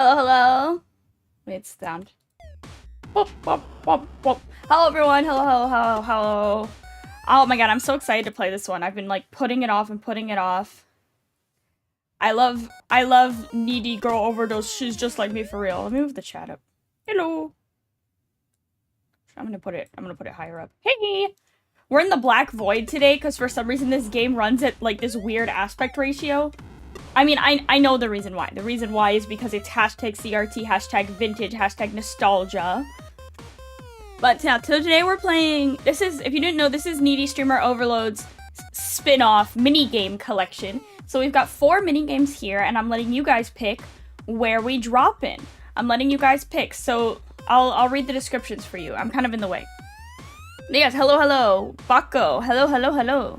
Hello, hello. Wait, it's sound. Boop, boop, boop, boop. Hello, everyone. Hello, hello, hello, hello. Oh my god, I'm so excited to play this one. I've been like putting it off and putting it off. I love needy girl overdose. She's just like me for real. Let me move the chat up. Hello. I'm gonna put it higher up. Hey! We're in the Black Void today because for some reason this game runs at like this weird aspect ratio. I mean, I know the reason why. The reason why is because it's hashtag CRT, hashtag vintage, hashtag nostalgia. But now, today we're playing, this is, if you didn't know, this is Needy Streamer Overload's spin-off minigame collection. So we've got 4 minigames here, and I'm letting you guys pick where we drop in. I'm letting you guys pick, so I'll read the descriptions for you. I'm kind of in the way. Yes, hello, hello. Bako, hello, hello, hello.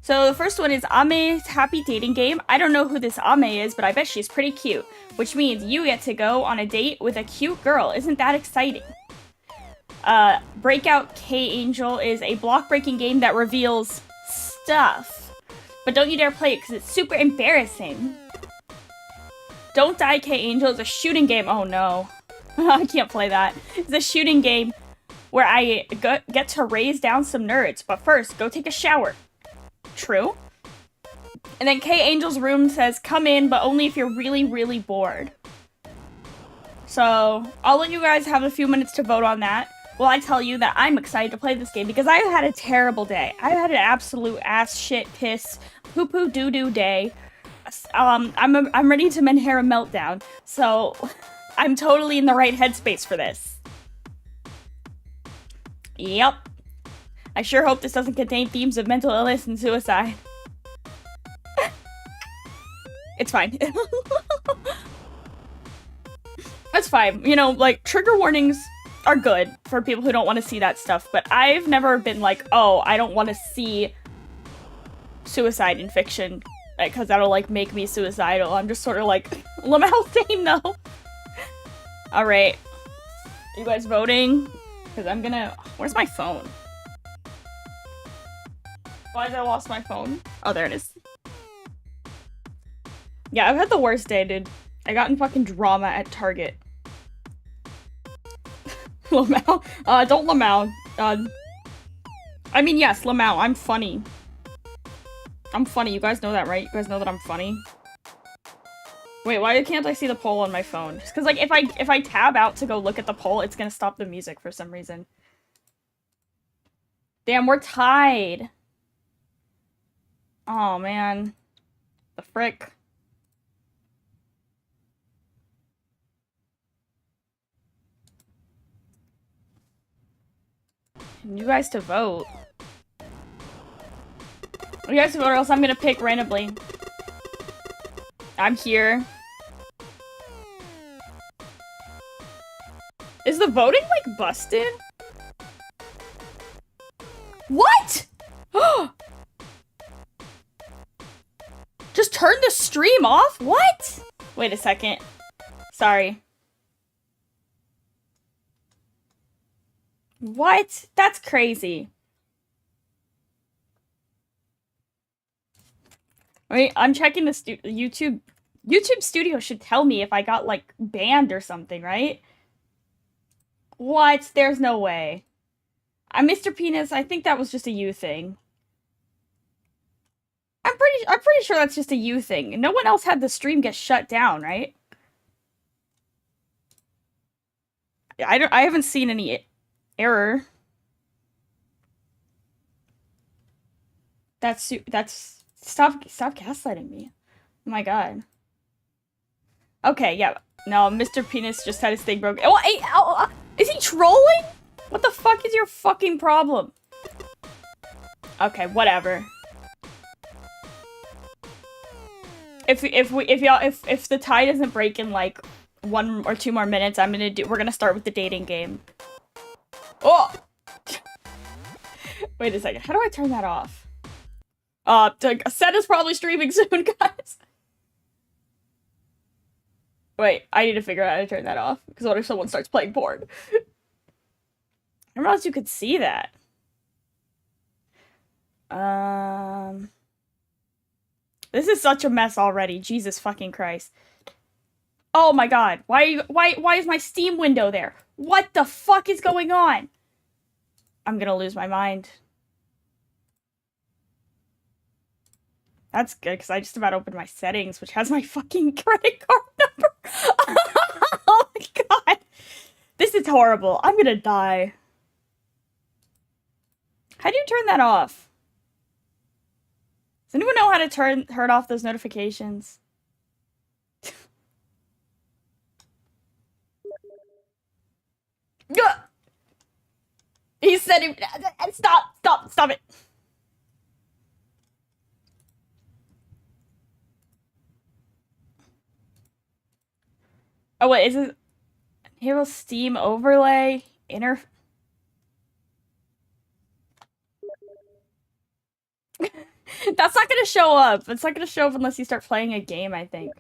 So the first one is Ame's Happy Dating Game. I don't know who this Ame is, but I bet she's pretty cute. Which means you get to go on a date with a cute girl. Isn't that exciting? Breakout K-Angel is a block-breaking game that reveals stuff. But don't you dare play it because it's super embarrassing. Don't Die K-Angel is a shooting game. Oh no. I can't play that. It's a shooting game where I get to raise down some nerds. But first, go take a shower. True. And then K-Angel's room says, come in, but only if you're really, really bored. So, I'll let you guys have a few minutes to vote on that. Well, I tell you that I'm excited to play this game because I've had a terrible day. I've had an absolute ass shit piss poo-poo doo-doo day. I'm ready to menhera meltdown. So, I'm totally in the right headspace for this. Yep. I sure hope this doesn't contain themes of mental illness and suicide. It's fine. That's fine. You know, like, trigger warnings are good for people who don't want to see that stuff, but I've never been like, oh, I don't want to see suicide in fiction, because that'll, like, make me suicidal. I'm just sort of like, Lamau saying no. Alright. You guys voting? Because I'm gonna... Where's my phone? Why did I lost my phone? Oh, there it is. Yeah, I've had the worst day, dude. I got in fucking drama at Target. Lamau? Don't Lamau. I mean, yes, Lamau, I'm funny. I'm funny, you guys know that, right? You guys know that I'm funny? Wait, why can't I see the poll on my phone? Just because, like, if I tab out to go look at the poll, it's gonna stop the music for some reason. Damn, we're tied. Oh, man. The frick. You guys to vote. You guys to vote or else I'm gonna pick randomly. I'm here. Is the voting, like, busted? What? Just turn the stream off? What? Wait a second. Sorry. What? That's crazy. Wait, I'm checking the YouTube. YouTube Studio should tell me if I got, like, banned or something, right? What? There's no way. Mr. Penis, I think that was just a you thing. I'm pretty sure that's just a you thing. No one else had the stream get shut down, right? I haven't seen any error. Stop gaslighting me. Oh my god. Okay, yeah. No, Mr. Penis just had his thing broken. Oh, is he trolling? What the fuck is your fucking problem? Okay, whatever. If the tie doesn't break in like 1 or 2 more minutes, we're gonna start with the dating game. Oh! Wait a second, how do I turn that off? Set is probably streaming soon, guys. Wait, I need to figure out how to turn that off, because what if someone starts playing porn? I didn't realize you could see that. This is such a mess already. Jesus fucking Christ. Oh my god. Why is my Steam window there? What the fuck is going on? I'm gonna lose my mind. That's good, because I just about opened my settings, which has my fucking credit card number. Oh my god. This is horrible. I'm gonna die. How do you turn that off? Does anyone know how to turn off those notifications? He said it. Stop it. Oh wait, is it enable Steam overlay inter? That's not gonna show up. It's not gonna show up unless you start playing a game, I think.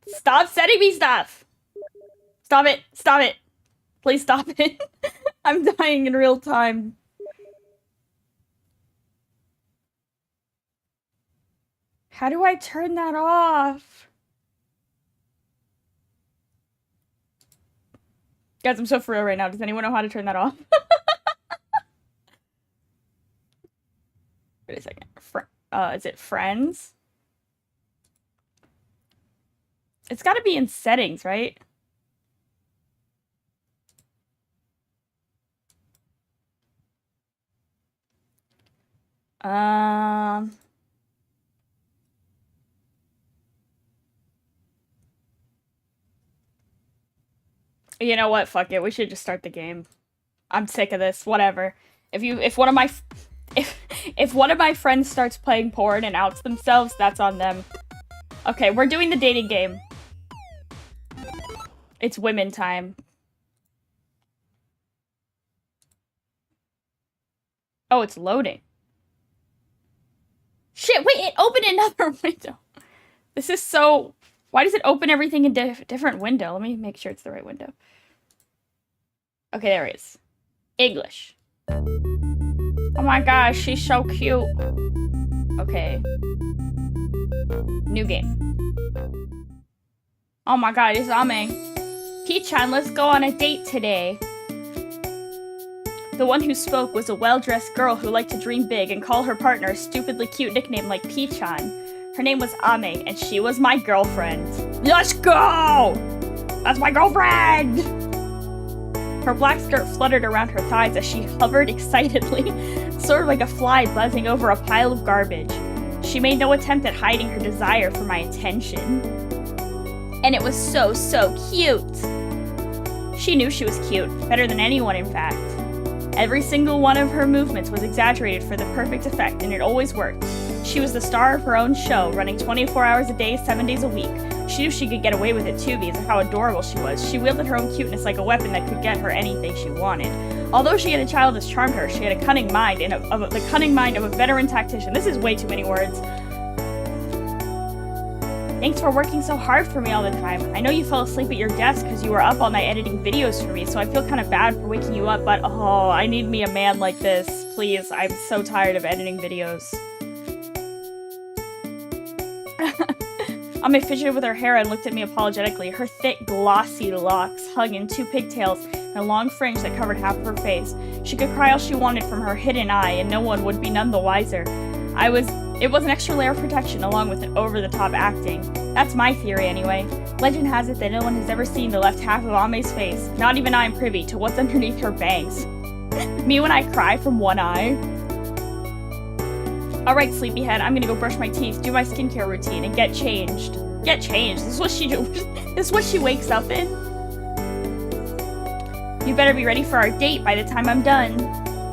Stop sending me stuff! Stop it! Stop it! Please stop it. I'm dying in real time. How do I turn that off? Guys, I'm so for real right now. Does anyone know how to turn that off? Wait a second. Is it friends? It's gotta be in settings, right? You know what? Fuck it. We should just start the game. I'm sick of this. Whatever. If one of my friends starts playing porn and outs themselves, that's on them. Okay, we're doing the dating game. It's women time. Oh, it's loading. Shit, wait, it opened another window. This is so... Why does it open everything in different window? Let me make sure it's the right window. Okay, there it is. English. Oh my gosh, she's so cute. Okay. New game. Oh my god, it's Ame. Pichan, let's go on a date today. The one who spoke was a well-dressed girl who liked to dream big and call her partner a stupidly cute nickname like Pichan. Her name was Ame, and she was my girlfriend. Let's go! That's my girlfriend! Her black skirt fluttered around her thighs as she hovered excitedly, sort of like a fly buzzing over a pile of garbage. She made no attempt at hiding her desire for my attention. And it was so, so cute! She knew she was cute, better than anyone in fact. Every single one of her movements was exaggerated for the perfect effect, and it always worked. She was the star of her own show, running 24 hours a day, 7 days a week. She knew she could get away with it too because of how adorable she was. She wielded her own cuteness like a weapon that could get her anything she wanted. Although she had a child that charmed her, she had a cunning mind the cunning mind of a veteran tactician. This is way too many words. Thanks for working so hard for me all the time. I know you fell asleep at your desk because you were up all night editing videos for me, so I feel kind of bad for waking you up, but oh, I need me a man like this. Please, I'm so tired of editing videos. Ame fidgeted with her hair and looked at me apologetically. Her thick, glossy locks hung in two pigtails and a long fringe that covered half of her face. She could cry all she wanted from her hidden eye, and no one would be none the wiser. It was an extra layer of protection along with an over-the-top acting. That's my theory anyway. Legend has it that no one has ever seen the left half of Ame's face. Not even I am privy to what's underneath her bangs. Me when I cry from one eye. Alright, sleepyhead, I'm gonna go brush my teeth, do my skincare routine, and get changed. Get changed? This is what she do. This is what she wakes up in? You better be ready for our date by the time I'm done.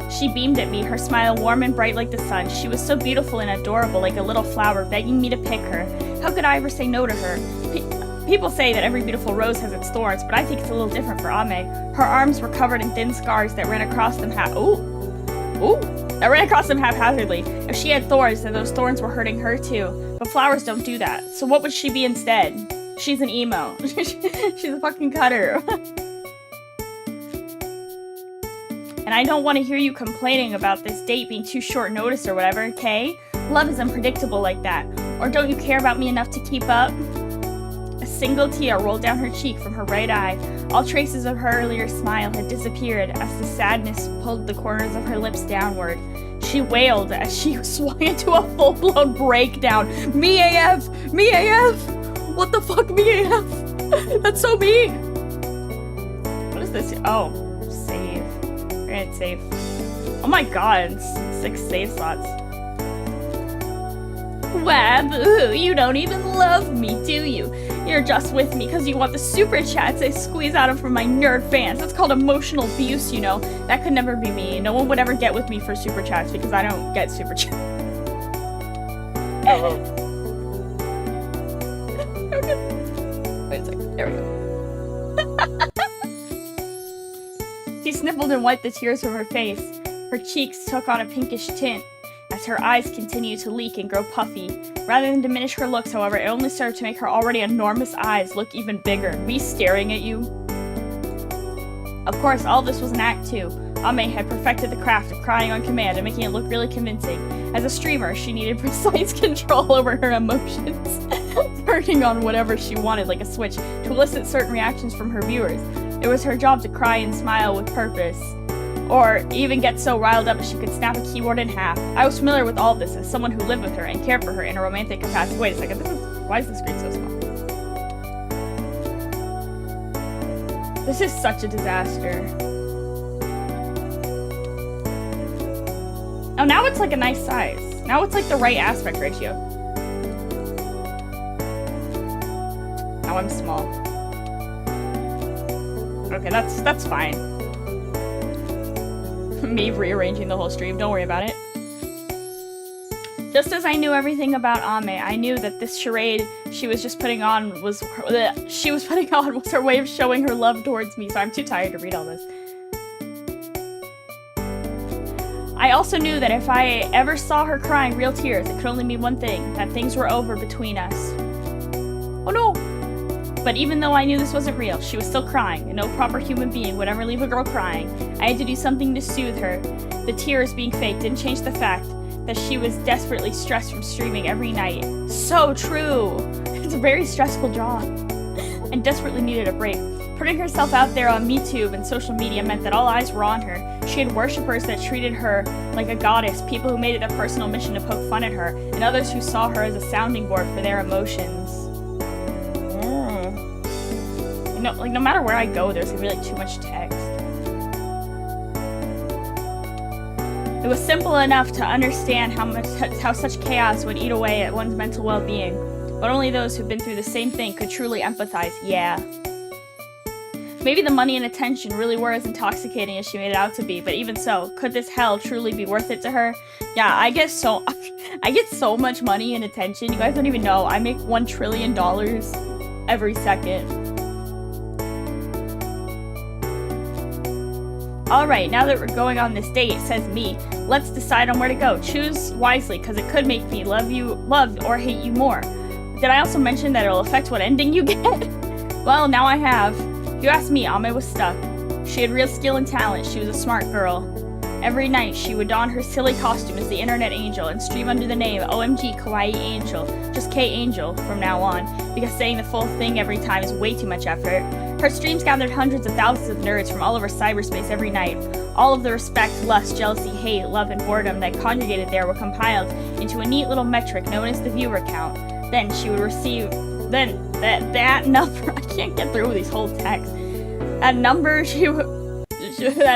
She beamed at me, her smile warm and bright like the sun. She was so beautiful and adorable, like a little flower, begging me to pick her. How could I ever say no to her? People say that every beautiful rose has its thorns, but I think it's a little different for Ame. Her arms were covered in thin scars that ran across them that ran across them haphazardly. If she had thorns, then those thorns were hurting her too. But flowers don't do that. So what would she be instead? She's an emo. She's a fucking cutter. And I don't want to hear you complaining about this date being too short notice or whatever, okay? Love is unpredictable like that. Or don't you care about me enough to keep up? A single tear rolled down her cheek from her right eye. All traces of her earlier smile had disappeared as the sadness pulled the corners of her lips downward. She wailed as she swung into a full-blown breakdown. Me AF! Me AF! What the fuck, me AF? That's so me! What is this? Oh, save. We're gonna save. Oh my god, 6 save slots. Why, boo, you don't even love me, do you? You're just with me because you want the super chats I squeeze out of from my nerd fans. That's called emotional abuse, you know. That could never be me. No one would ever get with me for super chats because I don't get super chats. Wait a second. There we go. She sniffled and wiped the tears from her face. Her cheeks took on a pinkish tint as her eyes continued to leak and grow puffy. Rather than diminish her looks, however, it only served to make her already enormous eyes look even bigger. Me staring at you. Of course, all this was an act too. Ame had perfected the craft of crying on command and making it look really convincing. As a streamer, she needed precise control over her emotions, turning on whatever she wanted like a switch to elicit certain reactions from her viewers. It was her job to cry and smile with purpose, or even get so riled up she could snap a keyboard in half. I was familiar with all of this as someone who lived with her and cared for her in a romantic capacity. Wait a second, why is the screen so small? This is such a disaster. Oh, now it's like a nice size. Now it's like the right aspect ratio. Now I'm small. Okay, that's fine. Me rearranging the whole stream, don't worry about it. Just as I knew everything about Ame, I knew that this charade she was just putting on was her way of showing her love towards me, so I'm too tired to read all this. I also knew that if I ever saw her crying real tears, it could only mean one thing, that things were over between us. Oh no! But even though I knew this wasn't real, she was still crying, and no proper human being would ever leave a girl crying. I had to do something to soothe her. The tears being fake didn't change the fact that she was desperately stressed from streaming every night. So true! It's a very stressful job. And desperately needed a break. Putting herself out there on MeTube and social media meant that all eyes were on her. She had worshippers that treated her like a goddess, people who made it a personal mission to poke fun at her, and others who saw her as a sounding board for their emotions. Like, no matter where I go, there's gonna be, like, too much text. It was simple enough to understand how such chaos would eat away at one's mental well-being, but only those who've been through the same thing could truly empathize, yeah. Maybe the money and attention really were as intoxicating as she made it out to be, but even so, could this hell truly be worth it to her? Yeah, I get so much money and attention, you guys don't even know. I make $1 trillion every second. Alright, now that we're going on this date, says me, let's decide on where to go. Choose wisely, because it could make me love or hate you more. Did I also mention that it'll affect what ending you get? Well, now I have. If you ask me, Ame was stuck. She had real skill and talent. She was a smart girl. Every night, she would don her silly costume as the internet angel and stream under the name OMG Kawaii Angel, just K Angel from now on, because saying the full thing every time is way too much effort. Her streams gathered hundreds of thousands of nerds from all over cyberspace every night. All of the respect, lust, jealousy, hate, love, and boredom that conjugated there were compiled into a neat little metric known as the viewer count. Then she would receive... that number... I can't get through these whole texts. That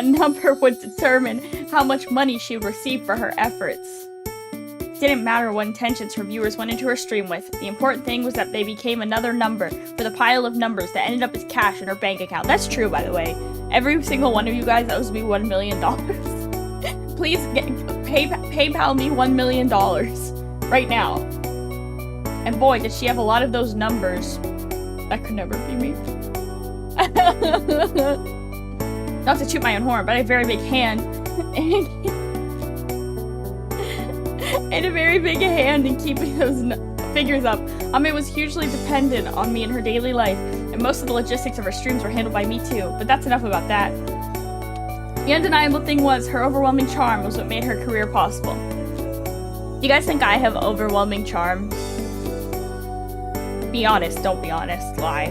number would determine how much money she would receive for her efforts. It didn't matter what intentions her viewers went into her stream with. The important thing was that they became another number for the pile of numbers that ended up as cash in her bank account. That's true, by the way. Every single one of you guys owes me $1 million. Please PayPal me $1 million right now. And boy, did she have a lot of those numbers. That could never be me. Not to toot my own horn, but I have a very big hand. And a very big hand in keeping those figures up. Ame was hugely dependent on me in her daily life, and most of the logistics of her streams were handled by me too, but that's enough about that. The undeniable thing was, her overwhelming charm was what made her career possible. You guys think I have overwhelming charm? Be honest, don't be honest. Lie.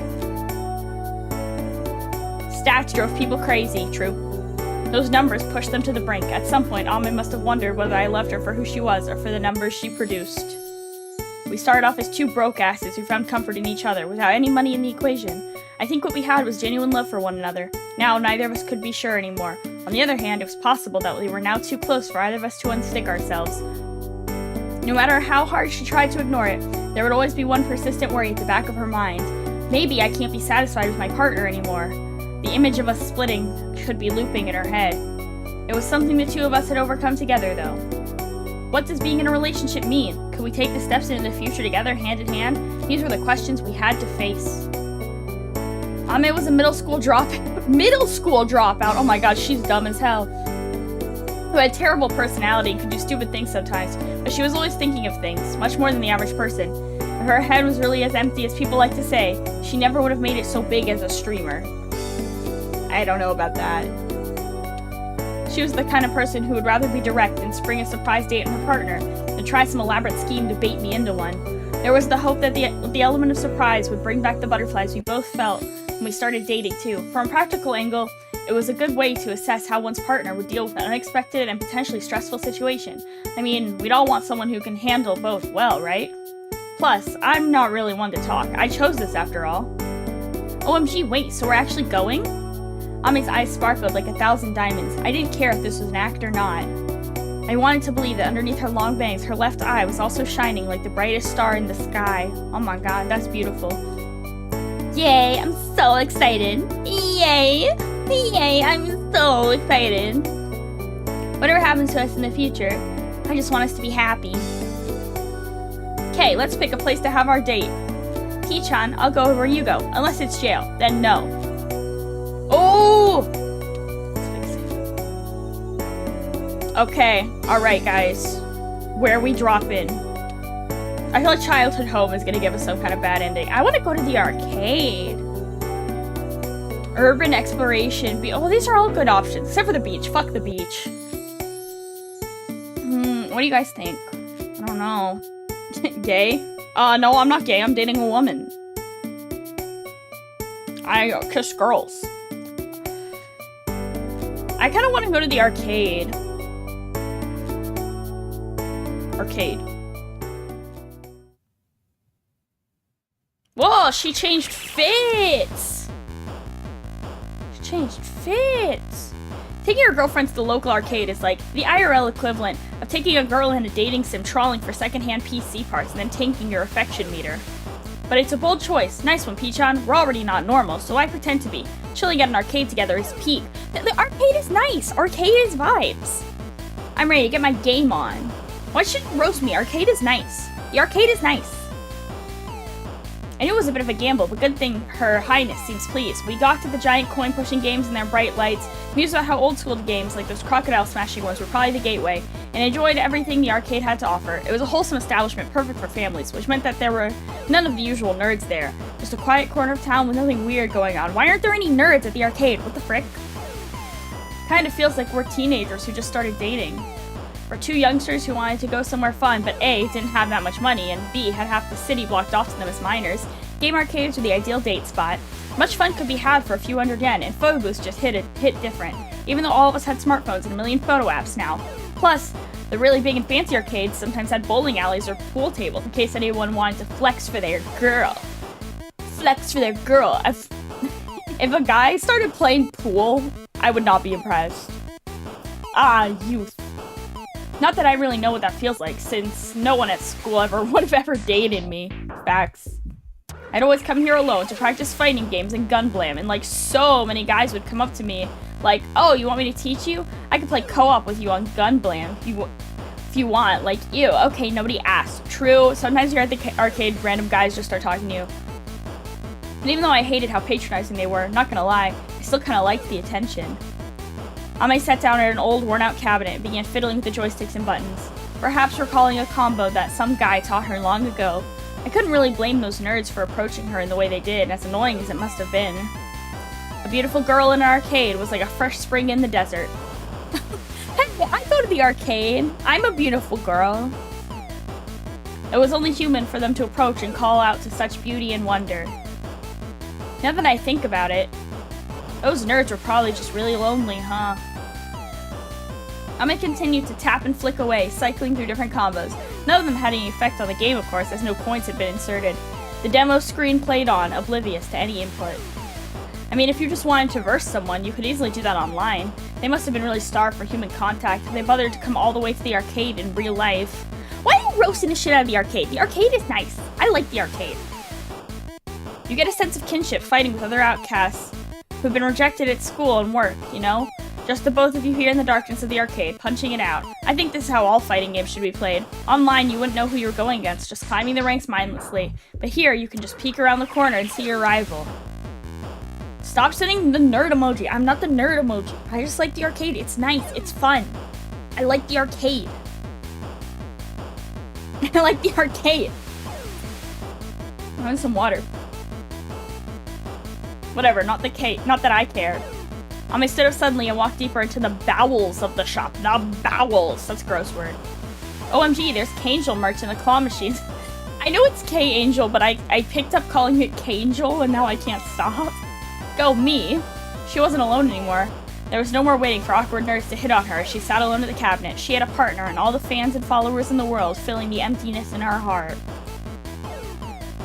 Stats drove people crazy, true. Those numbers pushed them to the brink. At some point, Almond must have wondered whether I loved her for who she was or for the numbers she produced. We started off as two broke asses who found comfort in each other without any money in the equation. I think what we had was genuine love for one another. Now, neither of us could be sure anymore. On the other hand, it was possible that we were now too close for either of us to unstick ourselves. No matter how hard she tried to ignore it, there would always be one persistent worry at the back of her mind. Maybe I can't be satisfied with my partner anymore. The image of us splitting could be looping in her head. It was something the two of us had overcome together, though. What does being in a relationship mean? Could we take the steps into the future together, hand in hand? These were the questions we had to face. Ame was a middle school dropout. Oh my god, she's dumb as hell. Who had terrible personality and could do stupid things sometimes, but she was always thinking of things, much more than the average person. If her head was really as empty as people like to say, she never would have made it so big as a streamer. I don't know about that. She was the kind of person who would rather be direct and spring a surprise date on her partner than try some elaborate scheme to bait me into one. There was the hope that the element of surprise would bring back the butterflies we both felt when we started dating too. From a practical angle, it was a good way to assess how one's partner would deal with an unexpected and potentially stressful situation. I mean, we'd all want someone who can handle both well, right? Plus, I'm not really one to talk. I chose this after all. OMG, wait, so we're actually going? Ame's eyes sparkled like 1,000 diamonds. I didn't care if this was an act or not. I wanted to believe that underneath her long bangs, her left eye was also shining like the brightest star in the sky. Oh my god, that's beautiful. Yay, I'm so excited. Yay! Yay, I'm so excited. Whatever happens to us in the future, I just want us to be happy. Okay, let's pick a place to have our date. T-chan, I'll go where you go. Unless it's jail, then no. Oh! Let's fix it. Okay, alright guys. Where we drop in. I feel like childhood home is gonna give us some kind of bad ending. I want to go to the arcade. Urban exploration. Oh, these are all good options. Except for the beach. Fuck the beach. What do you guys think? I don't know. Gay? No, I'm not gay. I'm dating a woman. I kiss girls. I kind of want to go to the arcade. Arcade. Whoa, she changed fits! She changed fits! Taking your girlfriend to the local arcade is like the IRL equivalent of taking a girl in a dating sim trawling for secondhand PC parts and then tanking your affection meter. But it's a bold choice. Nice one, P-chan. We're already not normal, so I pretend to be. Chilling at an arcade together is peak. The arcade is nice. Arcade is vibes. I'm ready to get my game on. Why should you roast me? Arcade is nice. The arcade is nice. I knew it was a bit of a gamble, but good thing Her Highness seems pleased. We gawked at the giant coin-pushing games and their bright lights, mused about how old-school games like those crocodile-smashing ones were probably the gateway, and enjoyed everything the arcade had to offer. It was a wholesome establishment, perfect for families, which meant that there were none of the usual nerds there. Just a quiet corner of town with nothing weird going on. Why aren't there any nerds at the arcade? What the frick? Kind of feels like we're teenagers who just started dating. We're two youngsters who wanted to go somewhere fun, but A, didn't have that much money, and B, had half the city blocked off to them as minors. Game arcades were the ideal date spot. Much fun could be had for a few hundred yen, and photo booths just hit different, even though all of us had smartphones and a million photo apps now. Plus, the really big and fancy arcades sometimes had bowling alleys or pool tables in case anyone wanted to flex for their girl. Flex for their girl. If a guy started playing pool, I would not be impressed. Ah, youth. Not that I really know what that feels like, since no one at school would have ever dated me. Facts. I'd always come here alone to practice fighting games and gun blam, and like so many guys would come up to me like, oh, you want me to teach you? I could play co-op with you on gun blam if you want. Like, ew, okay, nobody asked. True, sometimes you're at the arcade, random guys just start talking to you. And even though I hated how patronizing they were, not gonna lie, I still kinda liked the attention. Ame sat down at an old, worn-out cabinet and began fiddling with the joysticks and buttons, perhaps recalling a combo that some guy taught her long ago. I couldn't really blame those nerds for approaching her in the way they did, as annoying as it must have been. A beautiful girl in an arcade was like a fresh spring in the desert. Hey, I go to the arcade. I'm a beautiful girl. It was only human for them to approach and call out to such beauty and wonder. Now that I think about it, those nerds were probably just really lonely, huh? I'm gonna continue to tap and flick away, cycling through different combos. None of them had any effect on the game, of course, as no coins had been inserted. The demo screen played on, oblivious to any input. I mean, if you just wanted to verse someone, you could easily do that online. They must have been really starved for human contact if they bothered to come all the way to the arcade in real life. Why are you roasting the shit out of the arcade? The arcade is nice. I like the arcade. You get a sense of kinship fighting with other outcasts who've been rejected at school and work, you know? Just the both of you here in the darkness of the arcade, punching it out. I think this is how all fighting games should be played. Online, you wouldn't know who you were going against, just climbing the ranks mindlessly. But here, you can just peek around the corner and see your rival. Stop sending the nerd emoji. I'm not the nerd emoji. I just like the arcade. It's nice. It's fun. I like the arcade. I like the arcade. I want some water. Whatever, not that I care. I stood up suddenly and walked deeper into the bowels of the shop. The bowels. That's a gross word. OMG, there's K-Angel merch in the claw machines. I know it's K-Angel, but I picked up calling it K-Angel and now I can't stop. Go me. She wasn't alone anymore. There was no more waiting for awkward nerds to hit on her. She sat alone at the cabinet. She had a partner and all the fans and followers in the world, filling the emptiness in her heart.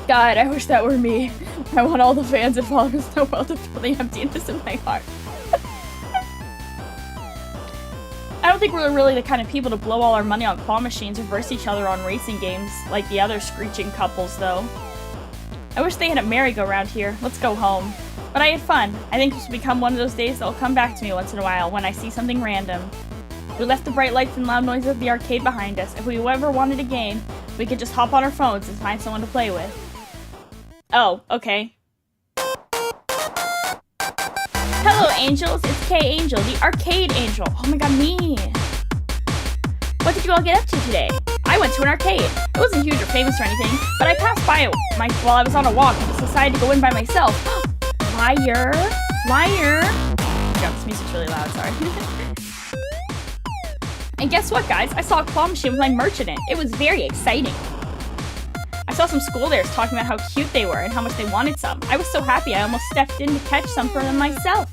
God, I wish that were me. I want all the fans and followers in the world to fill the emptiness in my heart. I don't think we're really the kind of people to blow all our money on claw machines or verse each other on racing games like the other screeching couples, though. I wish they had a merry-go-round here. Let's go home. But I had fun. I think this will become one of those days that will come back to me once in a while when I see something random. We left the bright lights and loud noises of the arcade behind us. If we ever wanted a game, we could just hop on our phones and find someone to play with. Oh, okay. Hello, angels. It's K-Angel, the arcade angel. Oh my god, me. What did you all get up to today? I went to an arcade. It wasn't huge or famous or anything, but I passed by it while I was on a walk and just decided to go in by myself. Liar. Liar. God, this music's really loud, sorry. And guess what, guys? I saw a claw machine with my merch in it. It was very exciting. I saw some school theirs talking about how cute they were and how much they wanted some. I was so happy I almost stepped in to catch some for them myself.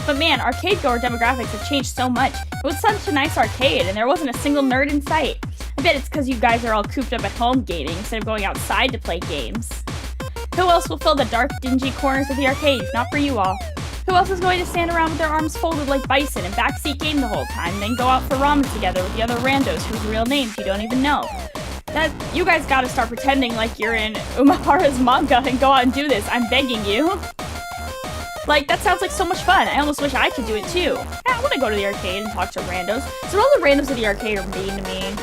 But man, arcade-goer demographics have changed so much. It was such a nice arcade, and there wasn't a single nerd in sight. I bet it's because you guys are all cooped up at home gaming instead of going outside to play games. Who else will fill the dark, dingy corners of the arcade if not for you all? Who else is going to stand around with their arms folded like bison and backseat game the whole time, then go out for ramen together with the other randos whose real names you don't even know? You guys gotta start pretending like you're in Umahara's manga and go out and do this. I'm begging you. Like, that sounds like so much fun. I almost wish I could do it too. Yeah, I wanna go to the arcade and talk to randos. So all the randos at the arcade are mean to me.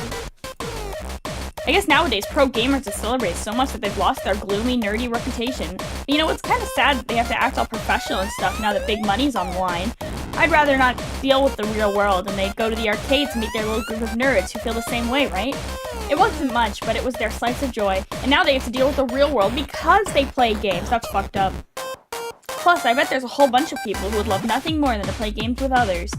I guess nowadays, pro gamers have celebrated so much that they've lost their gloomy, nerdy reputation. But you know, it's kind of sad that they have to act all professional and stuff now that big money's on the line. I'd rather not deal with the real world and they'd go to the arcade to meet their little group of nerds who feel the same way, right? It wasn't much, but it was their slice of joy. And now they have to deal with the real world because they play games. That's fucked up. Plus, I bet there's a whole bunch of people who would love nothing more than to play games with others,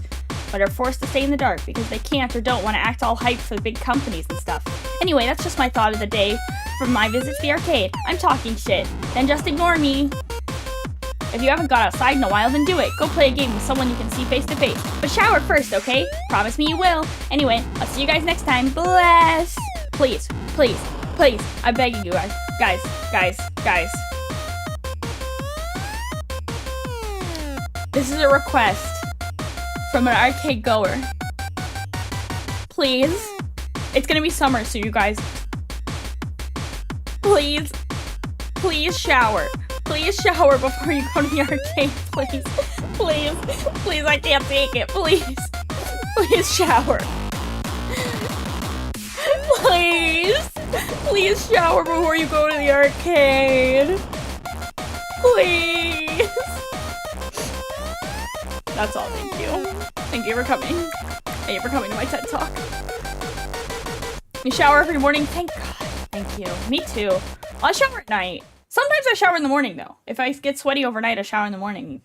but are forced to stay in the dark because they can't or don't want to act all hyped for the big companies and stuff. Anyway, that's just my thought of the day from my visit to the arcade. I'm talking shit. Then just ignore me. If you haven't gone outside in a while, then do it. Go play a game with someone you can see face to face. But shower first, okay? Promise me you will. Anyway, I'll see you guys next time. Bless! Please, please, please. I'm begging you guys. Guys. This is a request from an arcade goer. Please. It's gonna be summer, so you guys. Please. Please shower. Please shower before you go to the arcade, please. Please. Please, I can't take it. Please. Please shower. Please. Please shower before you go to the arcade. Please. That's all, thank you. Thank you for coming. Thank you for coming to my TED Talk. You shower every morning? Thank God. Thank you. Me too. I shower at night. Sometimes I shower in the morning, though. If I get sweaty overnight, I shower in the morning.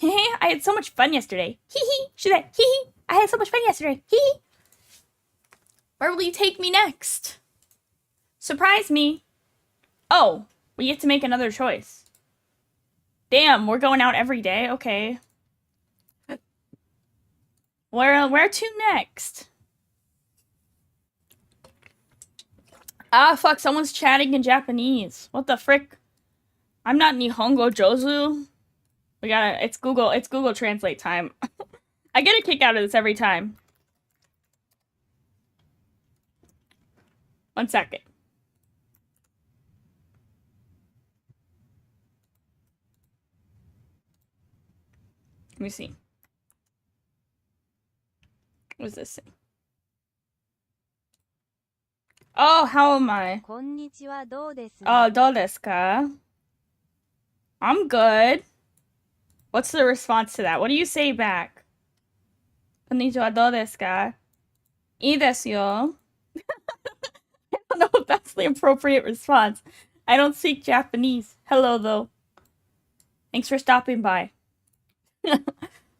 I had so much fun yesterday. Hee-hee. She said, hee-hee. I had so much fun yesterday. Hee-hee. Where will you take me next? Surprise me. Oh, we get to make another choice. Damn, we're going out every day? Okay. Where to next? Ah, fuck, someone's chatting in Japanese. What the frick? I'm not Nihongo Jozu. It's Google Translate time. I get a kick out of this every time. 1 second. Let me see. What's this thing? Oh, how am I? Oh, どうですか? I'm good. What's the response to that? What do you say back? こんにちは、どうですか? いいですよ. I don't know if that's the appropriate response. I don't speak Japanese. Hello, though. Thanks for stopping by.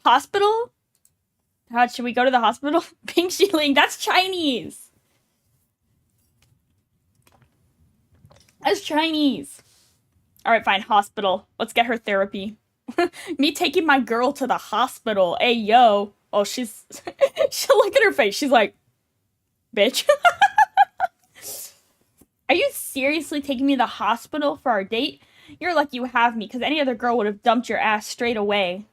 Hospital? Should we go to the hospital? Pink Shilling, that's Chinese. That's Chinese. Alright, fine, hospital. Let's get her therapy. Me taking my girl to the hospital. Hey, yo. Oh, she'll look at her face. She's like, bitch. Are you seriously taking me to the hospital for our date? You're lucky you have me, because any other girl would have dumped your ass straight away.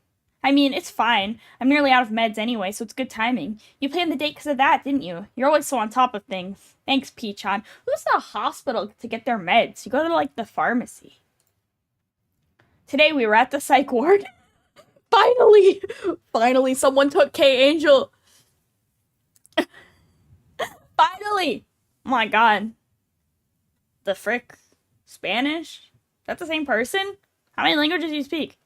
I mean, it's fine. I'm nearly out of meds anyway, so it's good timing. You planned the date because of that, didn't you? You're always so on top of things. Thanks, Peach-chan. Who's the hospital to get their meds? You go to, like, the pharmacy. Today we were at the psych ward. Finally! Finally, someone took K-Angel. Finally! Oh my god. The frick? Spanish? Is that the same person? How many languages do you speak?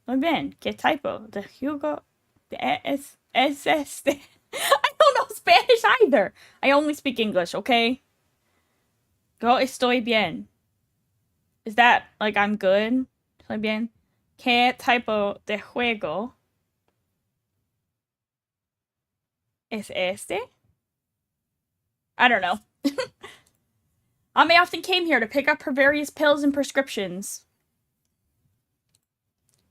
Muy bien. ¿Qué typo? De Hugo? Es este. I don't know Spanish either. I only speak English, okay? Yo estoy bien. Is that, like, I'm good? Estoy bien. ¿Qué typo de juego es este? I don't know. Ame often came here to pick up her various pills and prescriptions.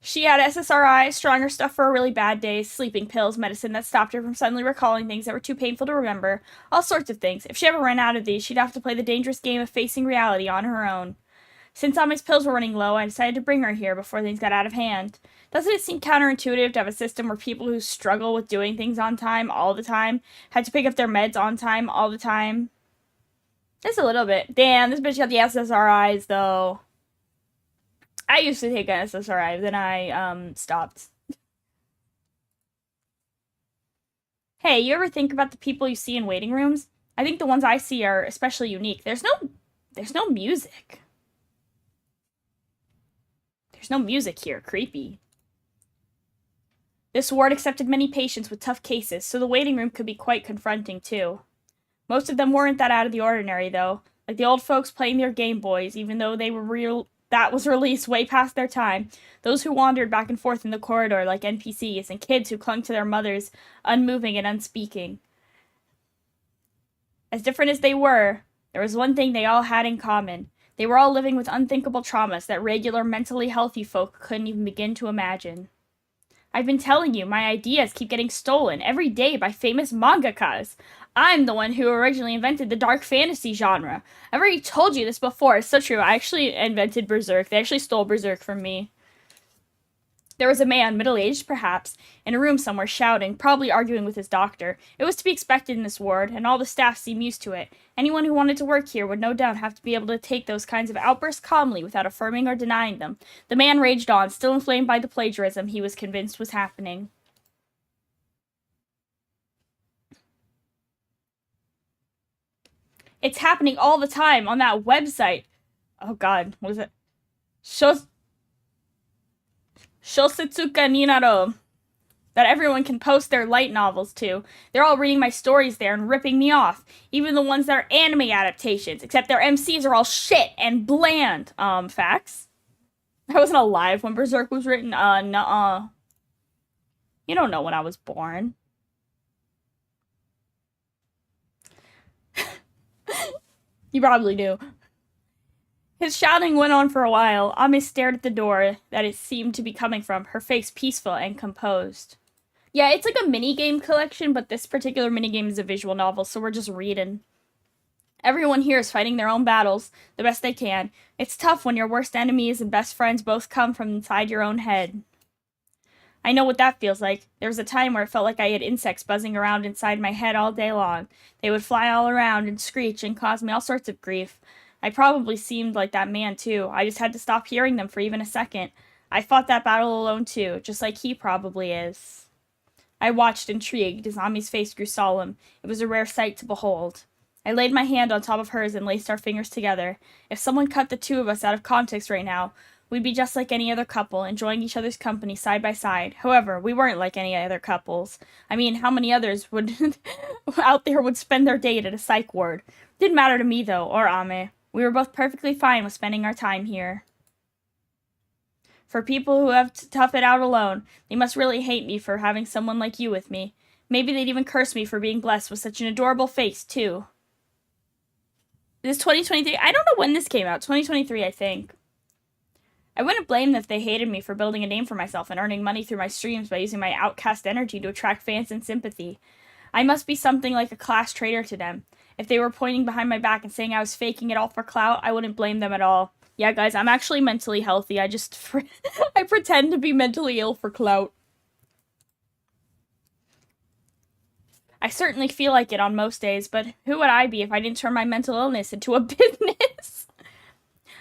She had SSRIs, stronger stuff for a really bad day, sleeping pills, medicine that stopped her from suddenly recalling things that were too painful to remember, all sorts of things. If she ever ran out of these, she'd have to play the dangerous game of facing reality on her own. Since Ame's pills were running low, I decided to bring her here before things got out of hand. Doesn't it seem counterintuitive to have a system where people who struggle with doing things on time all the time had to pick up their meds on time all the time? Just a little bit. Damn, this bitch got the SSRIs, though. I used to take an SSRI, then I, stopped. Hey, you ever think about the people you see in waiting rooms? I think the ones I see are especially unique. There's no music. There's no music here. Creepy. This ward accepted many patients with tough cases, so the waiting room could be quite confronting, too. Most of them weren't that out of the ordinary, though. Like the old folks playing their Game Boys, even though they were that was released way past their time. Those who wandered back and forth in the corridor like NPCs, and kids who clung to their mothers, unmoving and unspeaking. As different as they were, there was one thing they all had in common. They were all living with unthinkable traumas that regular, mentally healthy folk couldn't even begin to imagine. I've been telling you, my ideas keep getting stolen every day by famous mangakas. I'm the one who originally invented the dark fantasy genre. I've already told you this before. It's so true. I actually invented Berserk. They actually stole Berserk from me. There was a man, middle-aged perhaps, in a room somewhere shouting, probably arguing with his doctor. It was to be expected in this ward, and all the staff seemed used to it. Anyone who wanted to work here would no doubt have to be able to take those kinds of outbursts calmly without affirming or denying them. The man raged on, still inflamed by the plagiarism he was convinced was happening. It's happening all the time on that website. Oh god, what is it? Shosetsuka Ninaro. That everyone can post their light novels to. They're all reading my stories there and ripping me off. Even the ones that are anime adaptations, except their MCs are all shit and bland. Facts? I wasn't alive when Berserk was written. Nuh-uh. You don't know when I was born. You probably do. His shouting went on for a while. Ame stared at the door that it seemed to be coming from, her face peaceful and composed. Yeah, it's like a minigame collection, but this particular minigame is a visual novel, so we're just reading. Everyone here is fighting their own battles the best they can. It's tough when your worst enemies and best friends both come from inside your own head. I know what that feels like. There was a time where it felt like I had insects buzzing around inside my head all day long. They would fly all around and screech and cause me all sorts of grief. I probably seemed like that man, too. I just had to stop hearing them for even a second. I fought that battle alone, too, just like he probably is. I watched, intrigued, as Ami's face grew solemn. It was a rare sight to behold. I laid my hand on top of hers and laced our fingers together. If someone cut the two of us out of context right now, we'd be just like any other couple, enjoying each other's company side by side. However, we weren't like any other couples. I mean, how many others would out there would spend their date at a psych ward? Didn't matter to me, though, or Ame. We were both perfectly fine with spending our time here. For people who have to tough it out alone, they must really hate me for having someone like you with me. Maybe they'd even curse me for being blessed with such an adorable face, too. Is this 2023? I don't know when this came out. 2023, I think. I wouldn't blame them if they hated me for building a name for myself and earning money through my streams by using my outcast energy to attract fans and sympathy. I must be something like a class traitor to them. If they were pointing behind my back and saying I was faking it all for clout, I wouldn't blame them at all. Yeah, guys, I'm actually mentally healthy. I pretend to be mentally ill for clout. I certainly feel like it on most days, but who would I be if I didn't turn my mental illness into a business?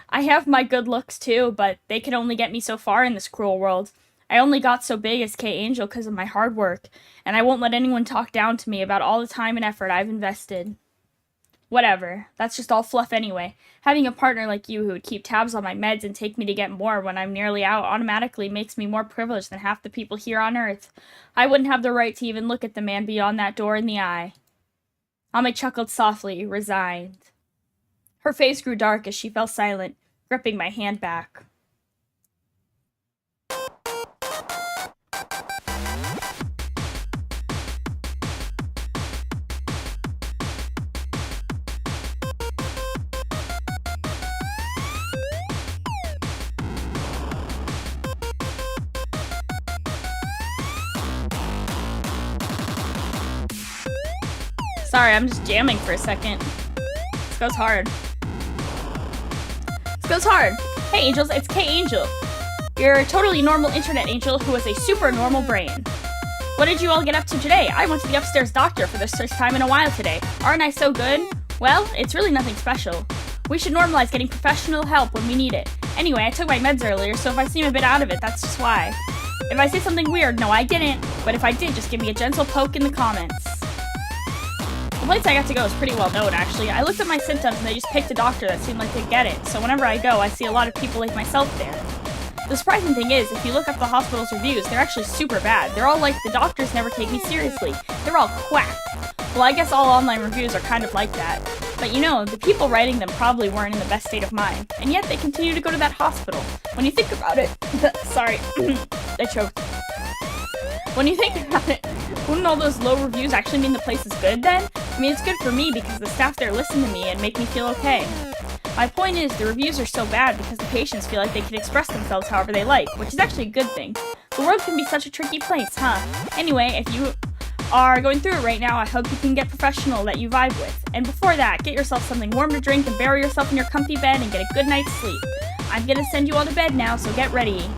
I have my good looks too, but they can only get me so far in this cruel world. I only got so big as K-Angel because of my hard work, and I won't let anyone talk down to me about all the time and effort I've invested. Whatever. That's just all fluff anyway. Having a partner like you who would keep tabs on my meds and take me to get more when I'm nearly out automatically makes me more privileged than half the people here on Earth. I wouldn't have the right to even look at the man beyond that door in the eye. Ame chuckled softly, resigned. Her face grew dark as she fell silent, gripping my hand back. Sorry, I'm just jamming for a second. This goes hard. This goes hard. Hey, angels, it's K-Angel. You're a totally normal internet angel who has a super normal brain. What did you all get up to today? I went to the upstairs doctor for the first time in a while today. Aren't I so good? Well, it's really nothing special. We should normalize getting professional help when we need it. Anyway, I took my meds earlier, so if I seem a bit out of it, that's just why. If I say something weird, no, I didn't. But if I did, just give me a gentle poke in the comments. The place I got to go is pretty well known, actually. I looked at my symptoms and they just picked a doctor that seemed like they'd get it, so whenever I go, I see a lot of people like myself there. The surprising thing is, if you look up the hospital's reviews, they're actually super bad. They're all like, the doctors never take me seriously. They're all quack. Well, I guess all online reviews are kind of like that. But you know, the people writing them probably weren't in the best state of mind, and yet they continue to go to that hospital. When you think about it, sorry, I choked. When you think about it, wouldn't all those low reviews actually mean the place is good then? I mean, it's good for me because the staff there listen to me and make me feel okay. My point is, the reviews are so bad because the patients feel like they can express themselves however they like, which is actually a good thing. The world can be such a tricky place, huh? Anyway, if you are going through it right now, I hope you can get professional that you vibe with. And before that, get yourself something warm to drink and bury yourself in your comfy bed and get a good night's sleep. I'm gonna send you all to bed now, so get ready.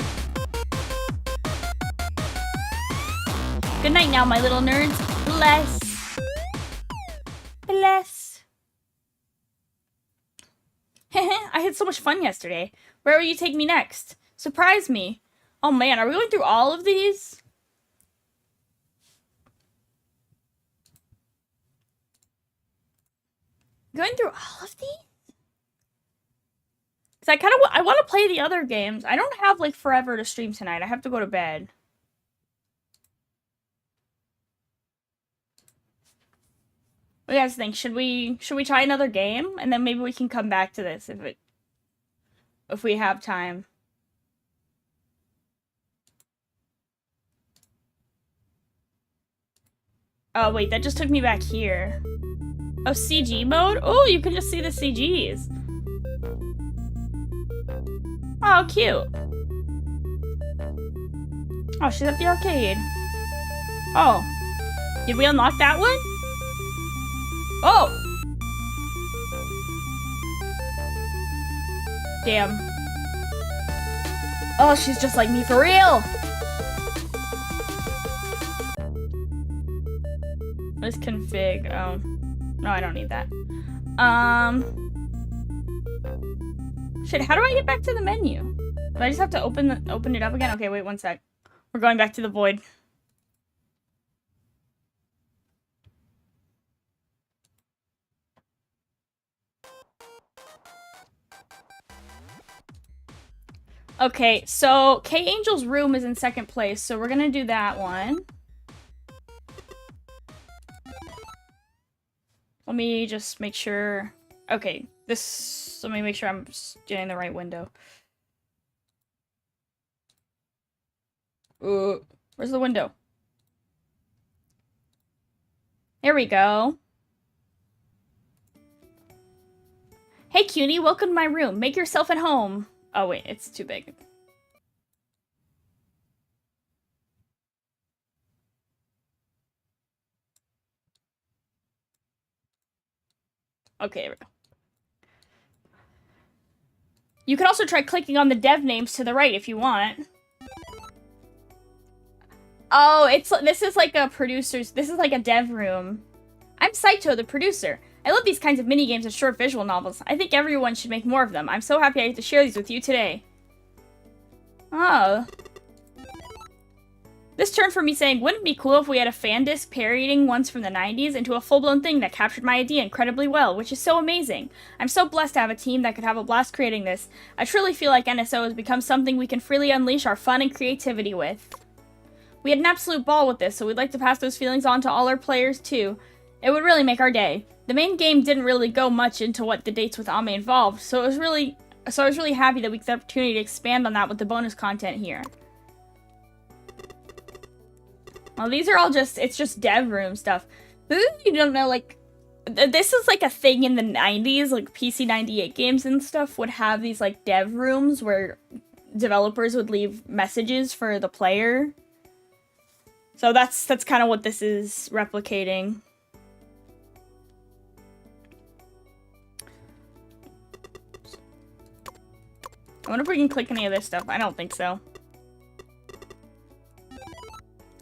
Good night now, my little nerds. Bless. Bless. I had so much fun yesterday. Where will you take me next? Surprise me. Oh man, are we going through all of these? Going through all of these? Because I want to play the other games. I don't have like forever to stream tonight. I have to go to bed. What do you guys think? Should we try another game? And then maybe we can come back to this if we have time. Oh wait, that just took me back here. Oh, CG mode? Oh, you can just see the CGs. Oh, cute. Oh, she's at the arcade. Oh. Did we unlock that one? Oh! Damn. Oh, she's just like me for real! Let's config. Oh. No, I don't need that. Shit, how do I get back to the menu? Do I just have to open it up again? Okay, wait one sec. We're going back to the void. Okay, so K Angel's room is in second place, so we're gonna do that one. Let me just make sure. Okay, let me make sure I'm getting the right window. Where's the window? There we go. Hey cutie, welcome to my room. Make yourself at home. Oh wait, it's too big. Okay, there we go. You can also try clicking on the dev names to the right if you want. Oh, this is like a producer's, this is like a dev room. I'm Saito, the producer. I love these kinds of minigames and short visual novels. I think everyone should make more of them. I'm so happy I get to share these with you today. Oh. This turned from me saying, wouldn't it be cool if we had a fan disc parodying ones from the 90s into a full-blown thing that captured my idea incredibly well, which is so amazing. I'm so blessed to have a team that could have a blast creating this. I truly feel like NSO has become something we can freely unleash our fun and creativity with. We had an absolute ball with this, so we'd like to pass those feelings on to all our players too. It would really make our day. The main game didn't really go much into what the dates with Ame involved, so I was really happy that we got the opportunity to expand on that with the bonus content here. Well, these are all it's just dev room stuff. You don't know, like, this is like a thing in the 90s, like PC 98 games and stuff would have these like dev rooms where developers would leave messages for the player. So that's kind of what this is replicating. I wonder if we can click any of this stuff. I don't think so.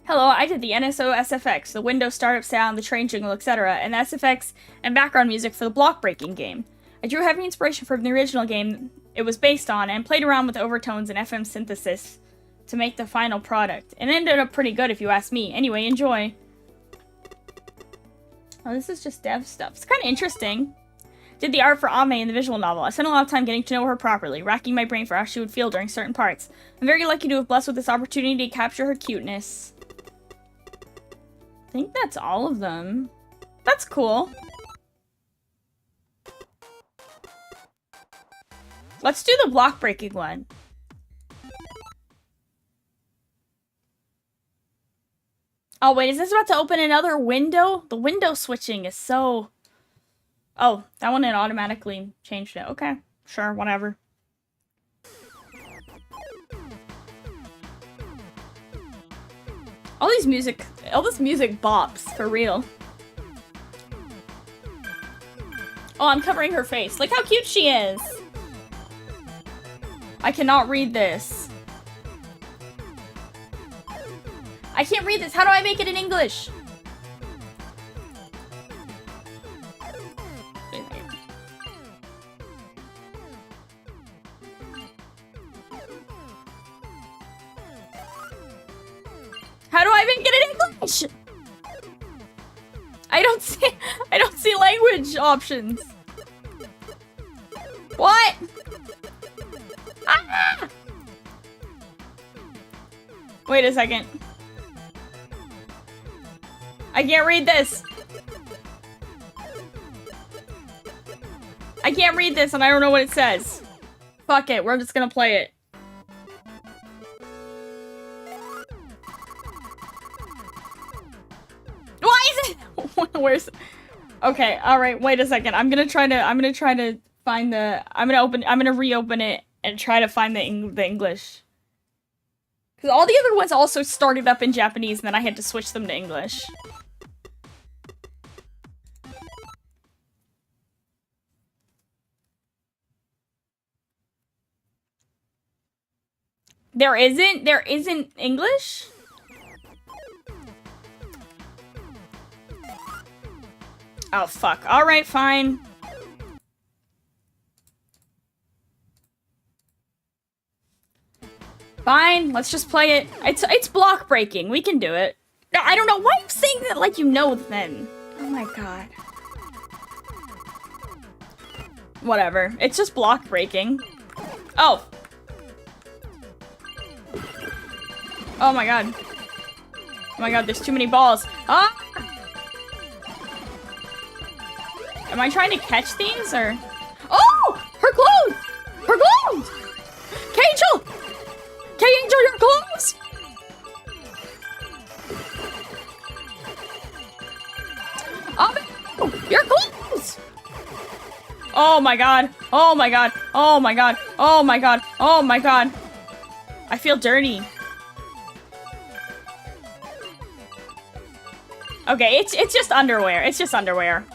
Hello, I did the NSO SFX, the Windows startup sound, the train jingle, etc., and the SFX and background music for the block breaking game. I drew heavy inspiration from the original game it was based on and played around with overtones and FM synthesis to make the final product. It ended up pretty good if you ask me. Anyway, enjoy. Oh, this is just dev stuff. It's kind of interesting. Did the art for Ame in the visual novel. I spent a lot of time getting to know her properly, racking my brain for how she would feel during certain parts. I'm very lucky to have blessed with this opportunity to capture her cuteness. I think that's all of them. That's cool. Let's do the block breaking one. Oh, wait, is this about to open another window? The window switching is so... Oh, that one had automatically changed it. Okay, sure, whatever. All this music bops, for real. Oh, I'm covering her face. Look how cute she is! I cannot read this. I can't read this. How do I make it in English? How do I make it in English? I don't see language options. What? Ah! Wait a second. I can't read this. I can't read this and I don't know what it says. Fuck it, we're just gonna play it. Why is it? Where's... Okay, alright, wait a second. I'm gonna try to find the... I'm gonna reopen it and try to find the English. Because all the other ones also started up in Japanese, and then I had to switch them to English. There isn't English? Oh, fuck. Alright, fine. Fine, let's just play it. It's block breaking. We can do it. I don't know. Why are you saying that like you know then? Oh my god. Whatever. It's just block breaking. Oh. Oh my god. Oh my god, there's too many balls. Ah! Am I trying to catch these, or... Oh! Her clothes! Her clothes! K-Angel! K-Angel, your clothes! Oh, your clothes! Oh my god. Oh my god. Oh my god. Oh my god. Oh my god. I feel dirty. Okay, it's just underwear. It's just underwear.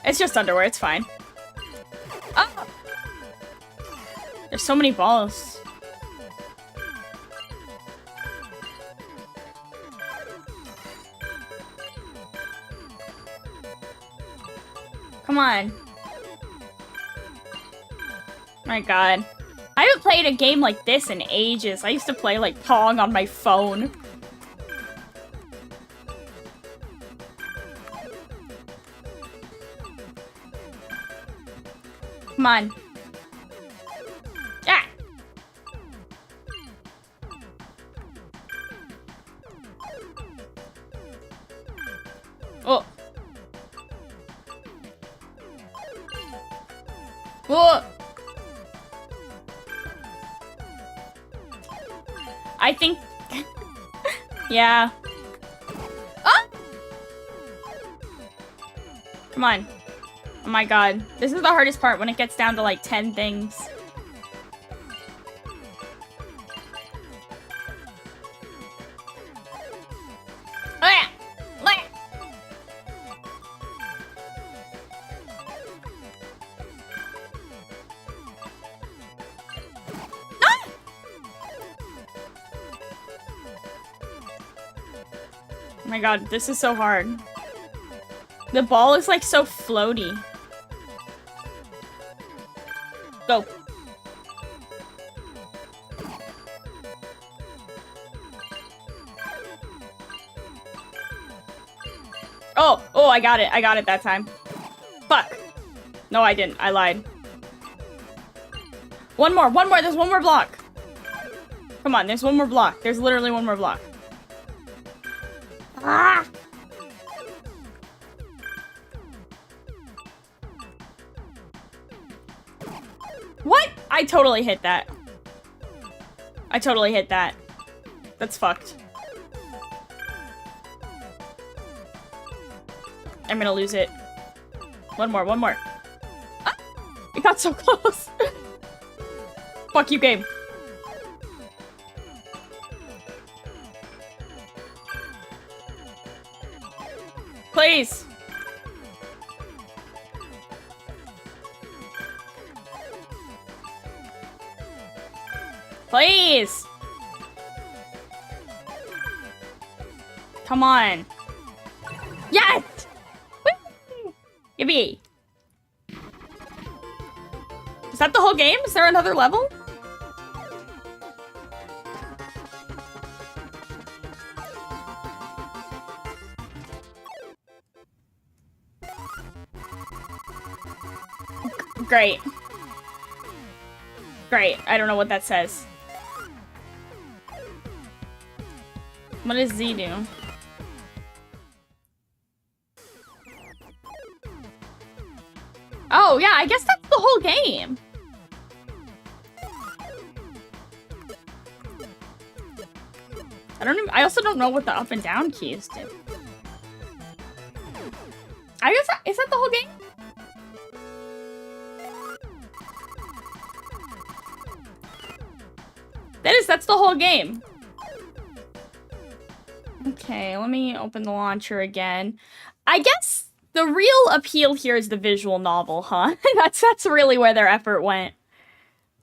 It's just underwear. It's fine. Oh! There's so many balls. Come on. My god. I haven't played a game like this in ages. I used to play like Pong on my phone. Come on. Ah! Oh. Oh. I think... yeah. Ah! Come on. Oh my god. This is the hardest part when it gets down to like 10 things. Ah! Ah! Ah! Oh my god, this is so hard. The ball is like so floaty. Go. Oh, oh, I got it. I got it that time. Fuck. No, I didn't. I lied. One more. There's one more block. Come on, there's one more block. There's literally one more block. Ah! What? I totally hit that. I totally hit that. That's fucked. I'm gonna lose it. One more. Ah! It got so close. Fuck you, game. Please. Please! Come on. Yes! Woo! Yippee! Is that the whole game? Is there another level? Great. Great. I don't know what that says. What does Z do? Oh, yeah, I guess that's the whole game. I also don't know what the up and down keys do. Is that the whole game? That's the whole game. Okay, let me open the launcher again. I guess the real appeal here is the visual novel, huh? That's really where their effort went.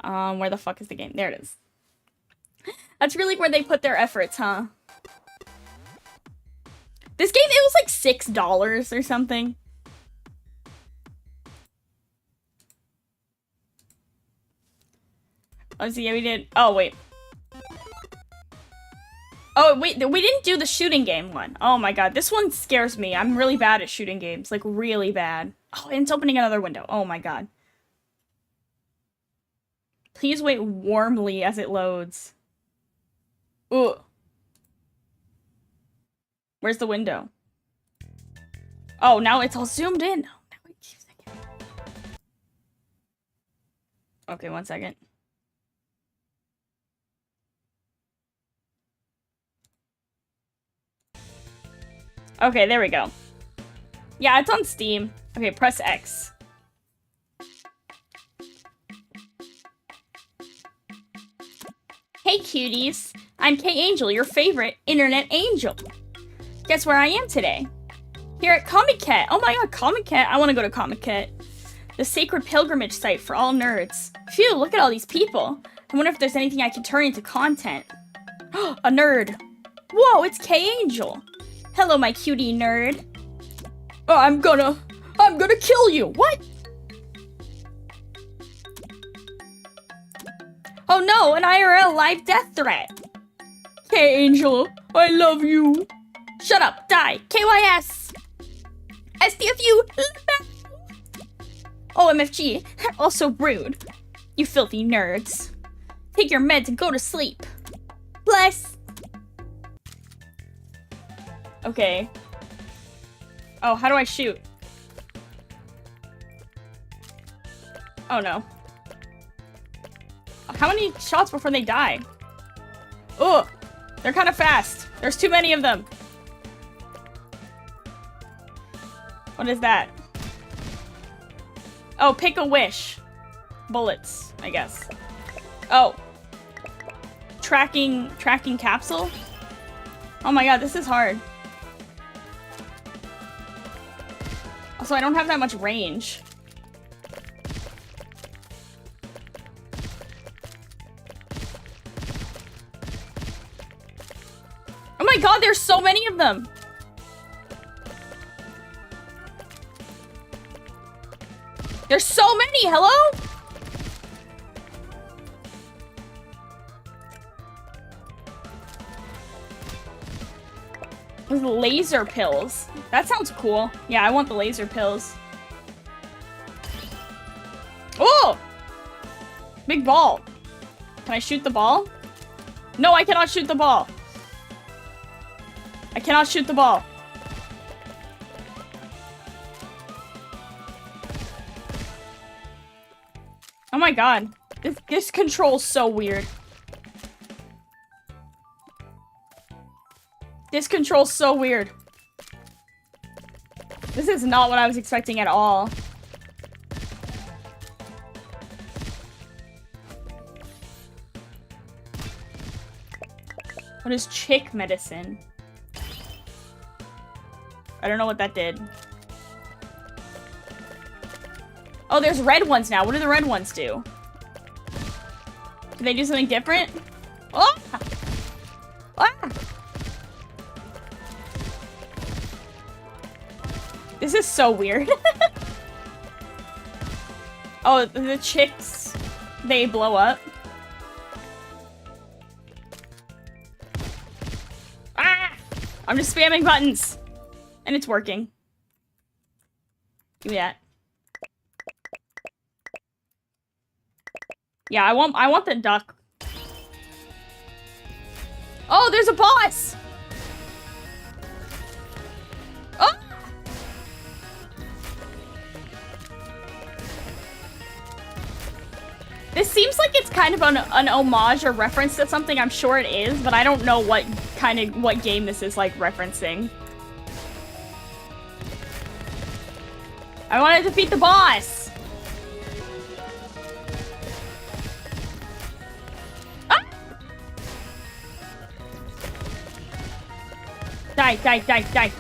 Where the fuck is the game? There it is. That's really where they put their efforts, huh? This game, it was like $6 or something. Let's see, we did. Oh, wait. Oh, wait, we didn't do the shooting game one. Oh my god, this one scares me. I'm really bad at shooting games. Like, really bad. Oh, and it's opening another window. Oh my god. Please wait warmly as it loads. Ooh. Where's the window? Oh, now it's all zoomed in. Okay, 1 second. Okay, there we go. Yeah, it's on Steam. Okay, press X. Hey cuties, I'm K-Angel, your favorite internet angel. Guess where I am today? Here at Comic Cat. Oh my god, Comic Cat. I want to go to Comic Cat. The sacred pilgrimage site for all nerds. Phew, look at all these people. I wonder if there's anything I can turn into content. A nerd. Whoa, it's K-Angel. Hello, my cutie nerd. Oh, I'm gonna kill you. What? Oh no, an IRL live death threat. K-Angel, I love you. Shut up, die. KYS. SDFU. OMFG. Also rude. You filthy nerds. Take your meds and go to sleep. Bless. Okay. Oh, how do I shoot? Oh no. How many shots before they die? Ugh! They're kind of fast. There's too many of them. What is that? Oh, pick a wish. Bullets, I guess. Oh. Tracking capsule? Oh my god, this is hard. Also, I don't have that much range. Oh my god, there's so many of them! There's so many! Hello? With laser pills. That sounds cool. Yeah, I want the laser pills. Oh! Big ball. Can I shoot the ball? No, I cannot shoot the ball. I cannot shoot the ball. Oh my god. This control's so weird. This control's so weird. This is not what I was expecting at all. What is chick medicine? I don't know what that did. Oh, there's red ones now. What do the red ones do? Do they do something different? Oh! Ah! This is so weird. Oh, the chicks, they blow up. Ah! I'm just spamming buttons. And it's working. Give me that. Yeah, I want the duck. Oh, there's a boss! Oh! This seems like it's kind of an homage or reference to something. I'm sure it is, but I don't know what game this is like referencing. I want to defeat the boss. Ah! Die, die, die, die.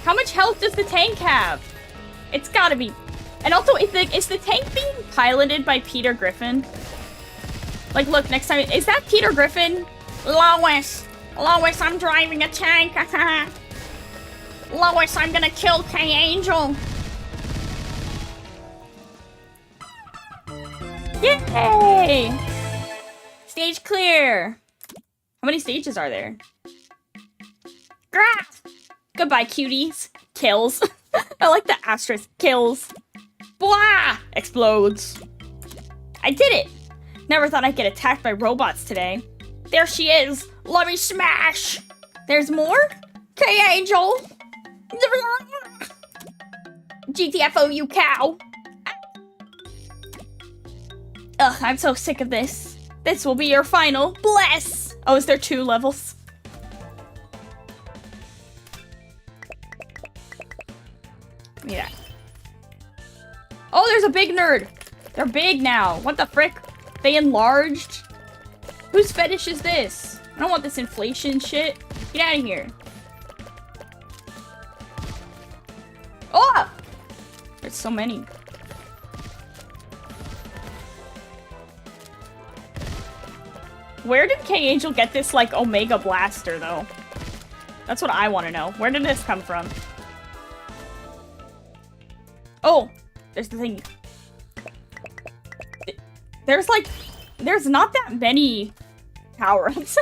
How much health does the tank have? It's gotta be. And also, is the tank being piloted by Peter Griffin? Like, look, next time, is that Peter Griffin? Lois! Lois, I'm driving a tank! Lois, I'm gonna kill K-Angel! Yay! Stage clear! How many stages are there? Grah! Goodbye, cuties. Kills. I like the asterisk. Kills. Blah! Explodes. I did it! Never thought I'd get attacked by robots today. There she is! Let me smash! There's more? K-Angel! GTFO, you cow! Ugh, I'm so sick of this. This will be your final. Bless! Oh, is there 2 levels? Yeah. Oh, there's a big nerd. They're big now. What the frick? They enlarged? Whose fetish is this? I don't want this inflation shit. Get out of here. Oh! There's so many. Where did K-Angel get this, like, Omega Blaster, though? That's what I want to know. Where did this come from? Oh! There's the thing. There's, like... There's not that many power-ups.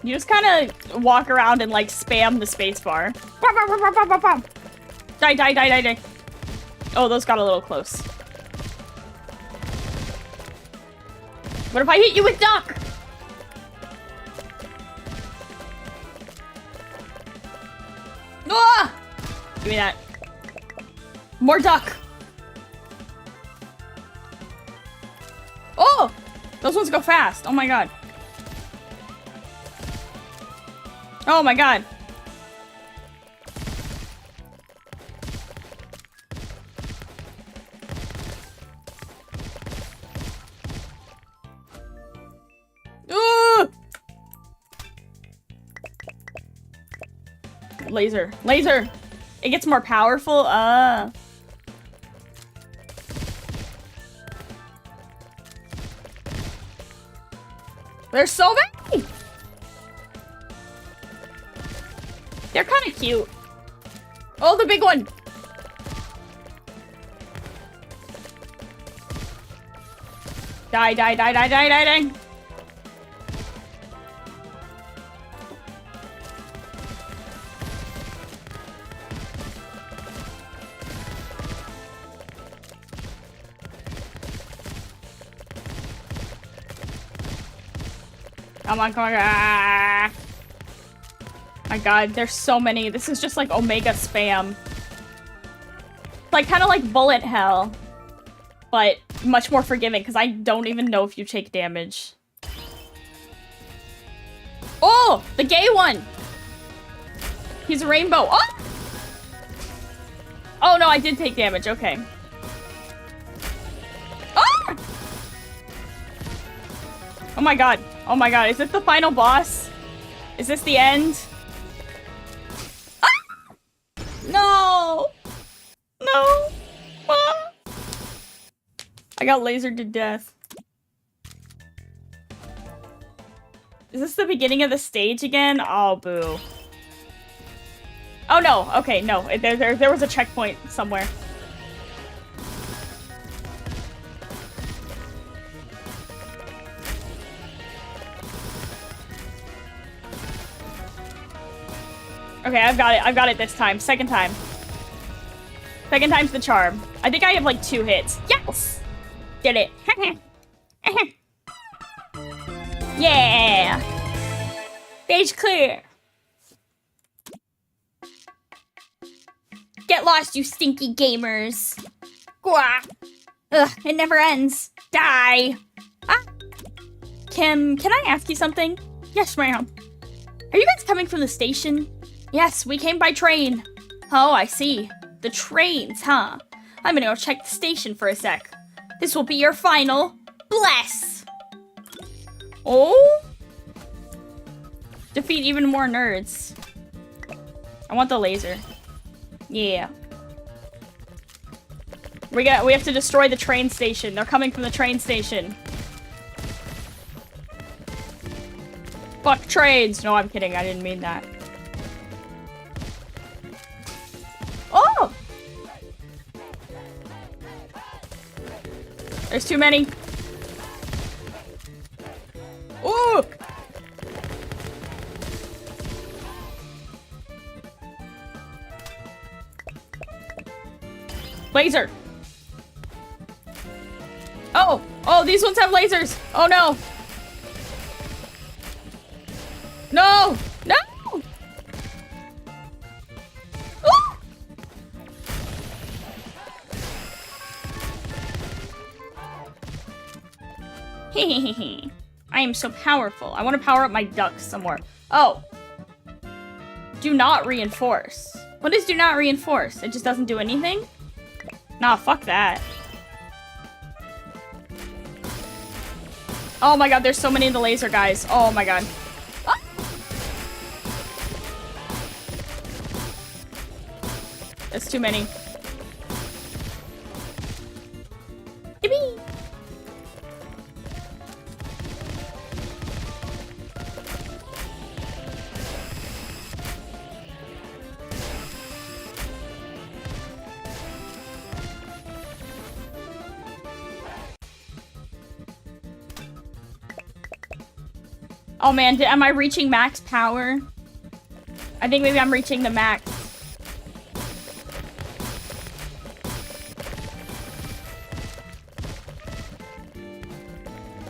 You just kind of walk around and, like, spam the spacebar. Die, die, die, die, die. Oh, those got a little close. What if I hit you with duck? Ah! Give me that. More duck. Oh! Those ones go fast. Oh my god. Oh my god. Laser. Laser! It gets more powerful? There's so many! They're kind of cute. Oh, the big one! Die, die, die, die, die, die, die! Come on, come on. Ah. My god, there's so many. This is just like Omega spam. Like, kind of like bullet hell. But much more forgiving, because I don't even know if you take damage. Oh! The gay one! He's a rainbow. Oh! Oh no, I did take damage. Okay. Oh! Oh my god. Oh my god, is this the final boss? Is this the end? Ah! No! No! Ah! I got lasered to death. Is this the beginning of the stage again? Oh, boo. Oh no, okay, no. There was a checkpoint somewhere. Okay, I've got it. I've got it this time. Second time. Second time's the charm. I think I have like 2 hits. Yes! Did it. Yeah! Stage clear. Get lost, you stinky gamers. Gwah. Ugh, it never ends. Die. Ah. Can I ask you something? Yes, ma'am. Are you guys coming from the station? Yes, we came by train. Oh, I see. The trains, huh? I'm gonna go check the station for a sec. This will be your final. Bless! Oh? Defeat even more nerds. I want the laser. Yeah. We have to destroy the train station. They're coming from the train station. Fuck trains! No, I'm kidding. I didn't mean that. Oh! There's too many. Ooh! Laser. Oh! Oh, these ones have lasers! Oh no! No! No! Ooh! Hehehe. I am so powerful. I want to power up my ducks somewhere. Oh. Do not reinforce. What is do not reinforce? It just doesn't do anything? Nah, fuck that. Oh my god, there's so many of the laser guys. Oh my god. Ah! That's too many. Yippee! Oh man, am I reaching max power? I think maybe I'm reaching the max.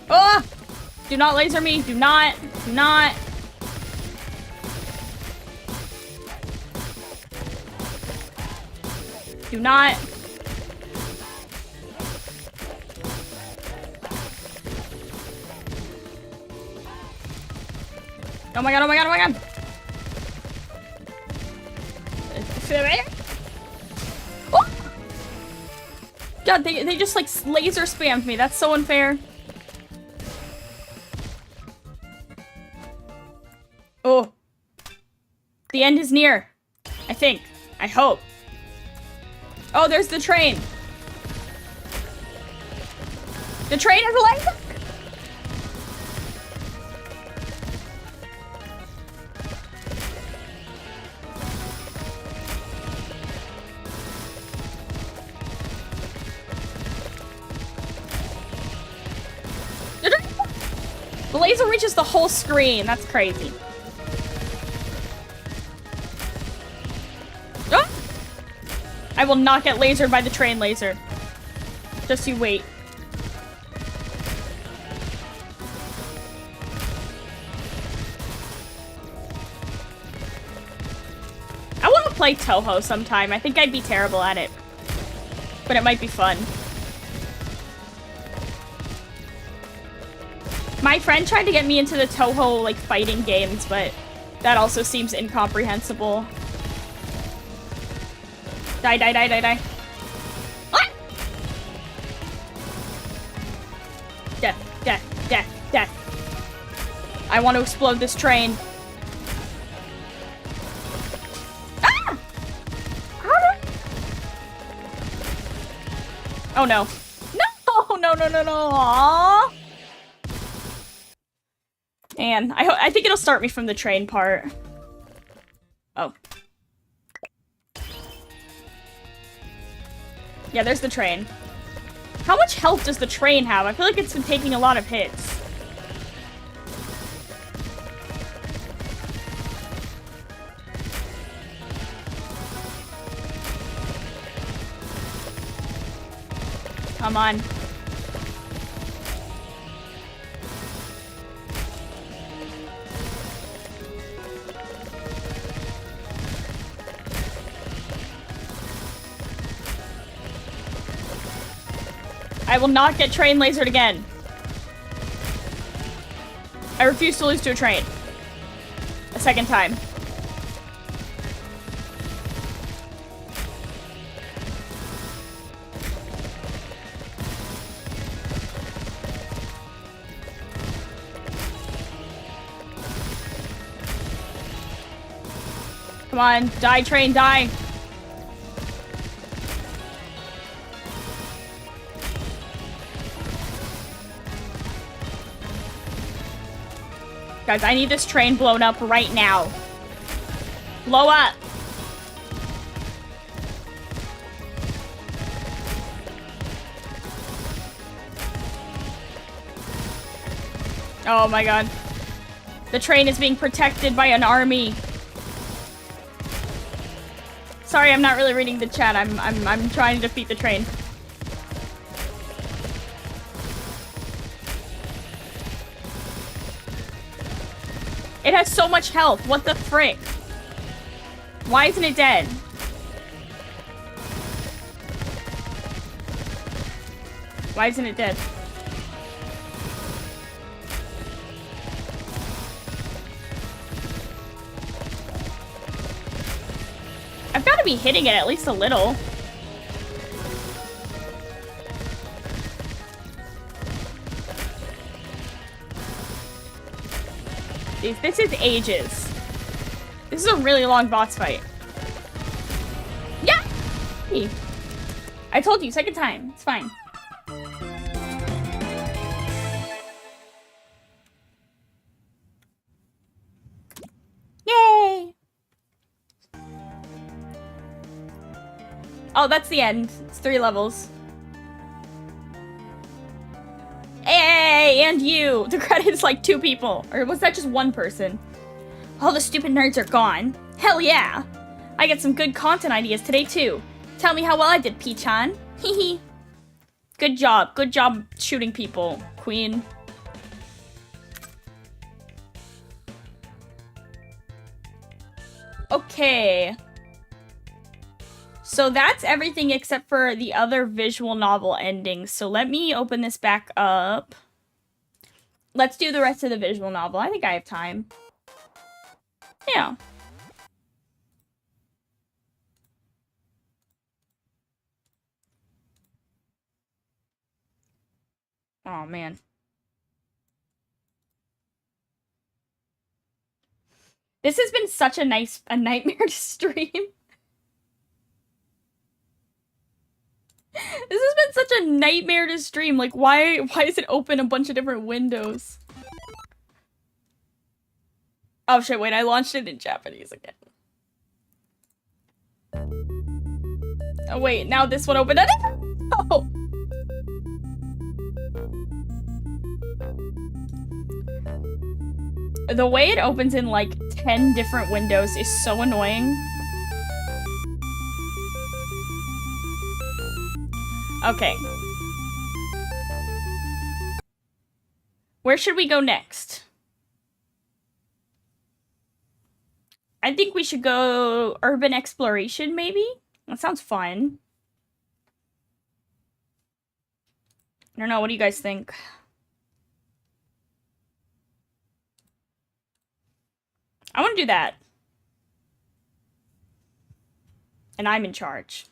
Oh! Do not laser me. Do not. Do not. Do not. Oh my god, oh my god, oh my god! Oh! God, they just like laser spammed me. That's so unfair. Oh. The end is near. I think. I hope. Oh, there's the train. The train has a laser! The laser reaches the whole screen. That's crazy. Oh! I will not get lasered by the train laser. Just you wait. I want to play Toho sometime. I think I'd be terrible at it. But it might be fun. My friend tried to get me into the Toho, like, fighting games, but that also seems incomprehensible. Die, die, die, die, die. Ah! Death, death, death, death. I want to explode this train. Ah! Oh no. No, no, no, no, no. Aww. And I think it'll start me from the train part. Oh. Yeah, there's the train. How much health does the train have? I feel like it's been taking a lot of hits. Come on. I will not get train lasered again. I refuse to lose to a train. A second time. Come on, die train, die. Guys, I need this train blown up right now. Blow up. Oh my god. The train is being protected by an army. Sorry, I'm not really reading the chat. I'm trying to defeat the train. It has so much health. What the frick? Why isn't it dead? Why isn't it dead? I've got to be hitting it at least a little. This is ages. This is a really long boss fight. Yeah! I told you, second time. It's fine. Yay! Oh, that's the end. It's 3 levels. Hey, and you! The credit's like 2 people. Or was that just 1 person? All the stupid nerds are gone. Hell yeah! I get some good content ideas today too. Tell me how well I did, Peachan. Hehe. Good job. Good job shooting people, Queen. Okay. So that's everything except for the other visual novel endings. So let me open this back up. Let's do the rest of the visual novel. I think I have time. Yeah. Oh, man. This has been such a nightmare to stream. This has been such a nightmare to stream. Like, why does it open a bunch of different windows? Oh shit, wait, I launched it in Japanese again. Oh wait, now this one opened it. Oh. The way it opens in like 10 different windows is so annoying. Okay. Where should we go next? I think we should go urban exploration, maybe? That sounds fun. I don't know, what do you guys think? I want to do that. And I'm in charge.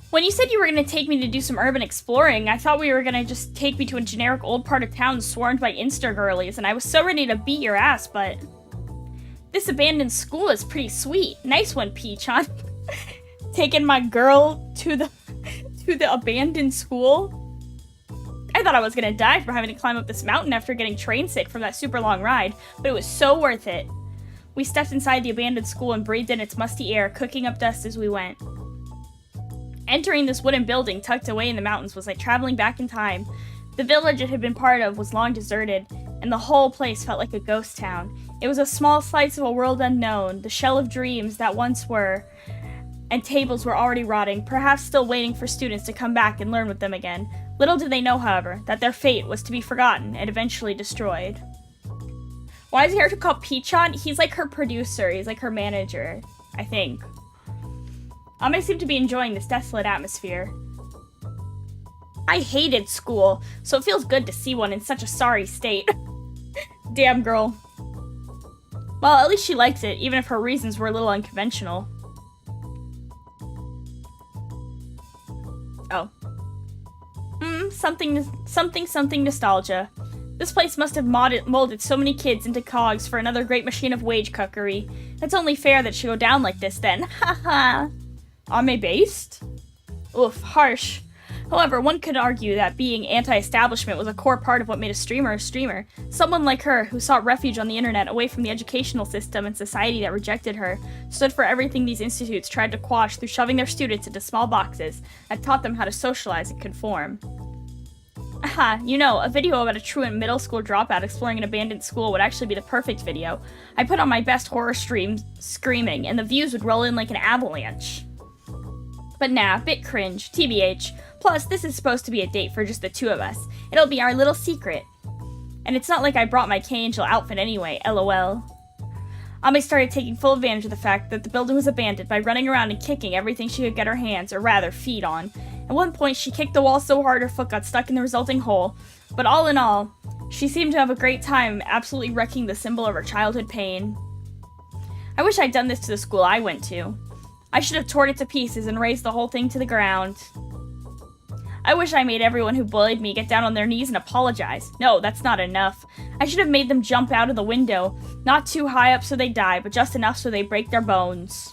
When you said you were going to take me to do some urban exploring, I thought we were going to just take me to a generic old part of town swarmed by insta-girlies, and I was so ready to beat your ass, but... This abandoned school is pretty sweet. Nice one, Peachan. Taking my girl to the abandoned school? I thought I was going to die from having to climb up this mountain after getting train sick from that super long ride, but it was so worth it. We stepped inside the abandoned school and breathed in its musty air, cooking up dust as we went. Entering this wooden building tucked away in the mountains was like traveling back in time. The village it had been part of was long deserted, and the whole place felt like a ghost town. It was a small slice of a world unknown, the shell of dreams that once were, and tables were already rotting, perhaps still waiting for students to come back and learn with them again. Little did they know, however, that their fate was to be forgotten and eventually destroyed. Why is the character called Peachan? He's like her producer, he's like her manager, I think. I seem to be enjoying this desolate atmosphere. I hated school, so it feels good to see one in such a sorry state. Damn, girl. Well, at least she likes it, even if her reasons were a little unconventional. Oh. Something nostalgia. This place must have molded so many kids into cogs for another great machine of wage cuckery. It's only fair that it should go down like this then. Haha. Ame-based? Oof, harsh. However, one could argue that being anti-establishment was a core part of what made a streamer. Someone like her, who sought refuge on the internet away from the educational system and society that rejected her, stood for everything these institutes tried to quash through shoving their students into small boxes that taught them how to socialize and conform. Aha, you know, a video about a truant middle school dropout exploring an abandoned school would actually be the perfect video. I put on my best horror stream screaming, and the views would roll in like an avalanche. But nah, bit cringe, TBH. Plus, this is supposed to be a date for just the two of us. It'll be our little secret. And it's not like I brought my K-Angel outfit anyway, lol. Ame started taking full advantage of the fact that the building was abandoned by running around and kicking everything she could get her hands, or rather, feet on. At one point, she kicked the wall so hard her foot got stuck in the resulting hole. But all in all, she seemed to have a great time absolutely wrecking the symbol of her childhood pain. I wish I'd done this to the school I went to. I should have torn it to pieces and razed the whole thing to the ground. I wish I made everyone who bullied me get down on their knees and apologize. No, that's not enough. I should have made them jump out of the window. Not too high up so they die, but just enough so they break their bones.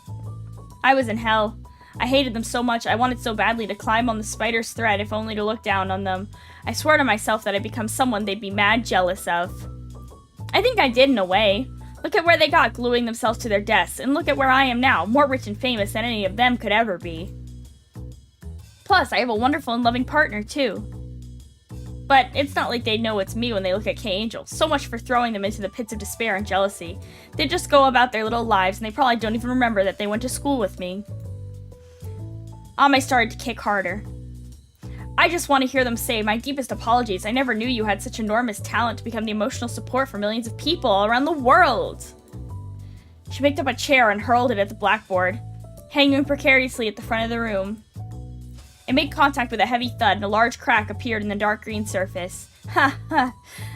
I was in hell. I hated them so much, I wanted so badly to climb on the spider's thread if only to look down on them. I swore to myself that I'd become someone they'd be mad jealous of. I think I did in a way. Look at where they got gluing themselves to their desks, and look at where I am now, more rich and famous than any of them could ever be. Plus, I have a wonderful and loving partner, too. But it's not like they know it's me when they look at K-Angel. So much for throwing them into the pits of despair and jealousy. They just go about their little lives, and they probably don't even remember that they went to school with me. Ame started to kick harder. I just want to hear them say, my deepest apologies, I never knew you had such enormous talent to become the emotional support for millions of people all around the world. She picked up a chair and hurled it at the blackboard, hanging precariously at the front of the room. It made contact with a heavy thud and a large crack appeared in the dark green surface. Ha ha,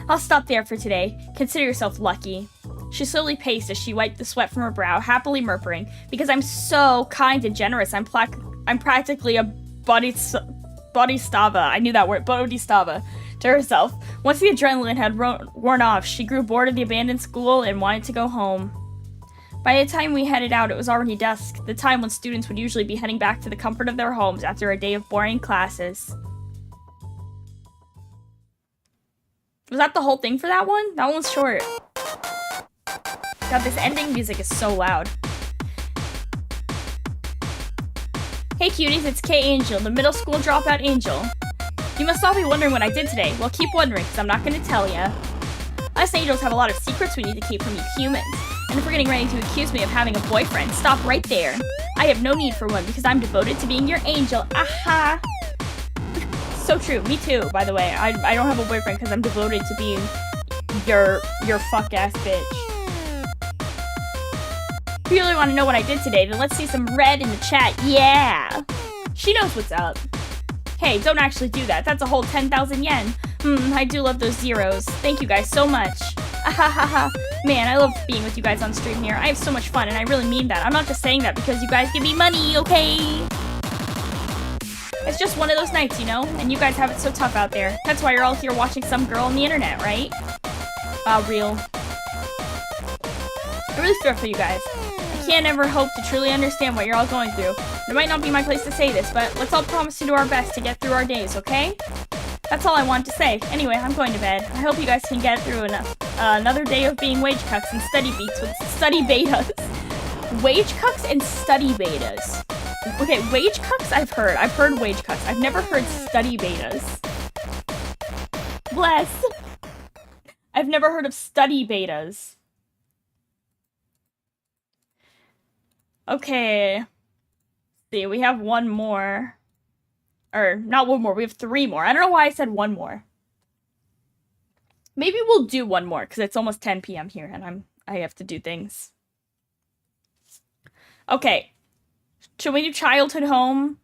I'll stop there for today. Consider yourself lucky. She slowly paced as she wiped the sweat from her brow, happily murmuring, because I'm so kind and generous, I'm practically a bodhisattva. I knew that word, bodhisattva, to herself. Once the adrenaline had worn off, she grew bored of the abandoned school and wanted to go home. By the time we headed out, it was already dusk, the time when students would usually be heading back to the comfort of their homes after a day of boring classes. Was that the whole thing for that one? That one was short. God, this ending music is so loud. Hey cuties, it's K-Angel, the middle school dropout angel. You must all be wondering what I did today. Well, keep wondering, because I'm not going to tell ya. Us angels have a lot of secrets we need to keep from you humans. And if we're getting ready to accuse me of having a boyfriend, stop right there. I have no need for one, because I'm devoted to being your angel. Aha! So true, me too, by the way. I don't have a boyfriend because I'm devoted to being your fuck-ass bitch. If you really want to know what I did today, then let's see some red in the chat. Yeah! She knows what's up. Hey, don't actually do that. That's a whole 10,000 yen. I do love those zeros. Thank you guys so much. Ahahaha. Man, I love being with you guys on stream here. I have so much fun, and I really mean that. I'm not just saying that because you guys give me money, okay? It's just one of those nights, you know? And you guys have it so tough out there. That's why you're all here watching some girl on the internet, right? Real. I really feel for you guys. I can't ever hope to truly understand what you're all going through. It might not be my place to say this, but let's all promise to do our best to get through our days, okay? That's all I wanted to say. Anyway, I'm going to bed. I hope you guys can get through another day of being wage cucks and study beats with study betas. Wage cucks and study betas. Okay, wage cucks I've heard. I've heard wage cucks. I've never heard study betas. Bless. I've never heard of study betas. Okay. See, we have one more. Or, not one more, we have 3 more. I don't know why I said one more. Maybe we'll do one more, because it's almost 10 p.m. here, and I have to do things. Okay. Should we do childhood home?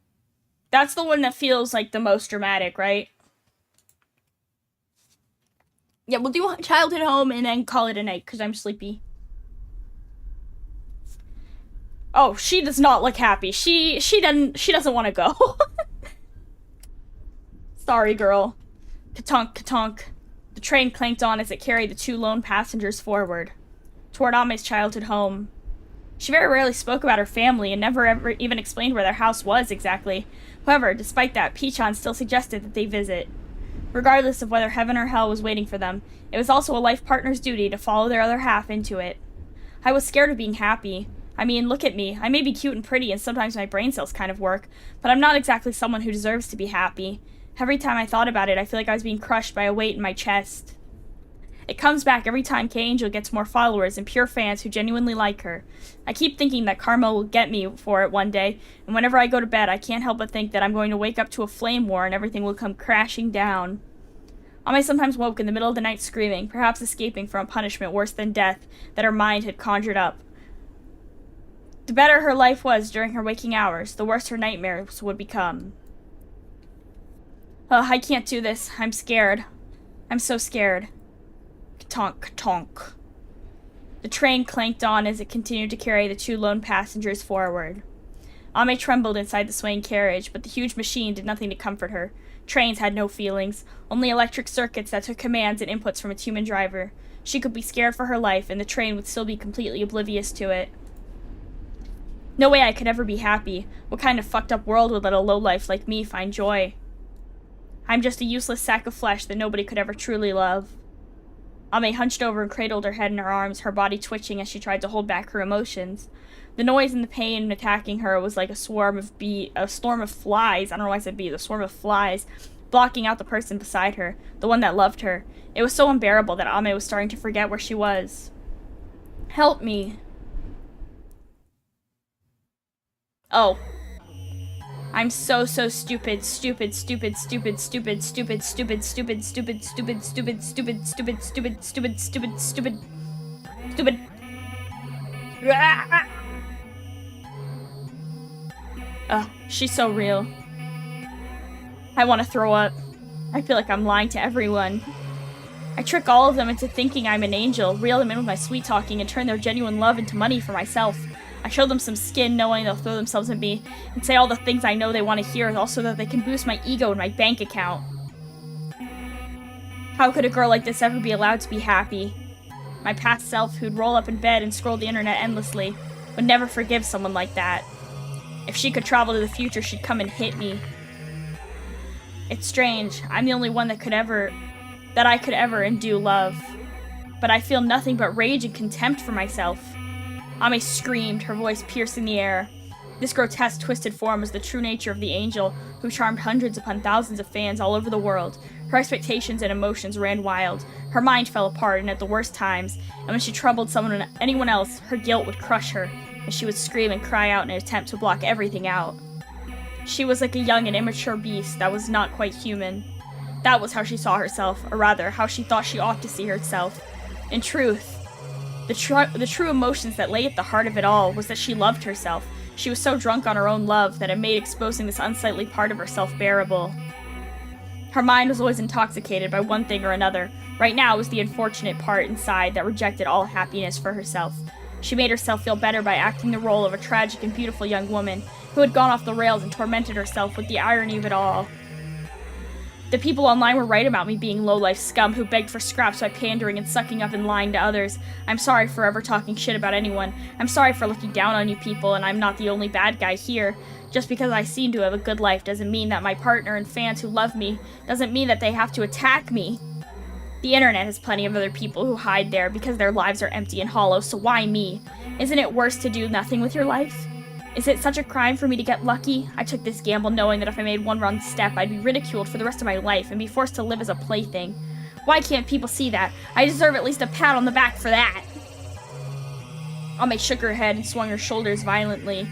That's the one that feels like the most dramatic, right? Yeah, we'll do childhood home and then call it a night because I'm sleepy. Oh, she does not look happy. She doesn't want to go. Sorry, girl. Ka-tonk, ka-tonk. The train clanked on as it carried the 2 lone passengers forward, toward Ame's childhood home. She very rarely spoke about her family and never ever even explained where their house was exactly. However, despite that, Pichan still suggested that they visit. Regardless of whether heaven or hell was waiting for them, it was also a life partner's duty to follow their other half into it. I was scared of being happy. I mean, look at me. I may be cute and pretty and sometimes my brain cells kind of work, but I'm not exactly someone who deserves to be happy. Every time I thought about it, I feel like I was being crushed by a weight in my chest. It comes back every time K-Angel gets more followers and pure fans who genuinely like her. I keep thinking that karma will get me for it one day, and whenever I go to bed, I can't help but think that I'm going to wake up to a flame war and everything will come crashing down. Ame sometimes woke in the middle of the night screaming, perhaps escaping from a punishment worse than death that her mind had conjured up. The better her life was during her waking hours, the worse her nightmares would become. I can't do this. I'm scared. I'm so scared. Ka-tonk, ka-tonk. The train clanked on as it continued to carry the 2 lone passengers forward. Ame trembled inside the swaying carriage, but the huge machine did nothing to comfort her. Trains had no feelings, only electric circuits that took commands and inputs from its human driver. She could be scared for her life, and the train would still be completely oblivious to it. No way I could ever be happy. What kind of fucked up world would let a lowlife like me find joy? I'm just a useless sack of flesh that nobody could ever truly love. Ame hunched over and cradled her head in her arms, her body twitching as she tried to hold back her emotions. The noise and the pain attacking her was like a storm of flies. I don't know why I said bee. The swarm of flies, blocking out the person beside her, the one that loved her. It was so unbearable that Ame was starting to forget where she was. Help me. Oh. I'm so stupid, stupid, stupid, stupid, stupid, stupid, stupid, stupid, stupid, stupid, stupid, stupid, stupid, stupid, stupid, stupid, stupid, stupid. She's so real. I want to throw up. I feel like I'm lying to everyone. I trick all of them into thinking I'm an angel, reel them in with my sweet talking, and turn their genuine love into money for myself. I show them some skin knowing they'll throw themselves at me and say all the things I know they want to hear, also that they can boost my ego and my bank account. How could a girl like this ever be allowed to be happy? My past self, who'd roll up in bed and scroll the internet endlessly, would never forgive someone like that. If she could travel to the future, she'd come and hit me. It's strange. I'm the only one that I could ever and do love. But I feel nothing but rage and contempt for myself. Ame screamed, her voice piercing the air. This grotesque, twisted form was the true nature of the angel, who charmed hundreds upon thousands of fans all over the world. Her expectations and emotions ran wild. Her mind fell apart, and at the worst times, and when she troubled anyone else, her guilt would crush her, and she would scream and cry out in an attempt to block everything out. She was like a young and immature beast that was not quite human. That was how she saw herself, or rather, how she thought she ought to see herself. In truth, the true emotions that lay at the heart of it all was that she loved herself. She was so drunk on her own love that it made exposing this unsightly part of herself bearable. Her mind was always intoxicated by one thing or another. Right now was the unfortunate part inside that rejected all happiness for herself. She made herself feel better by acting the role of a tragic and beautiful young woman who had gone off the rails and tormented herself with the irony of it all. The people online were right about me being low-life scum who begged for scraps by pandering and sucking up and lying to others. I'm sorry for ever talking shit about anyone. I'm sorry for looking down on you people, and I'm not the only bad guy here. Just because I seem to have a good life doesn't mean that my partner and fans who love me doesn't mean that they have to attack me. The internet has plenty of other people who hide there because their lives are empty and hollow, so why me? Isn't it worse to do nothing with your life? Is it such a crime for me to get lucky? I took this gamble knowing that if I made one wrong step, I'd be ridiculed for the rest of my life and be forced to live as a plaything. Why can't people see that? I deserve at least a pat on the back for that. Ame shook her head and swung her shoulders violently.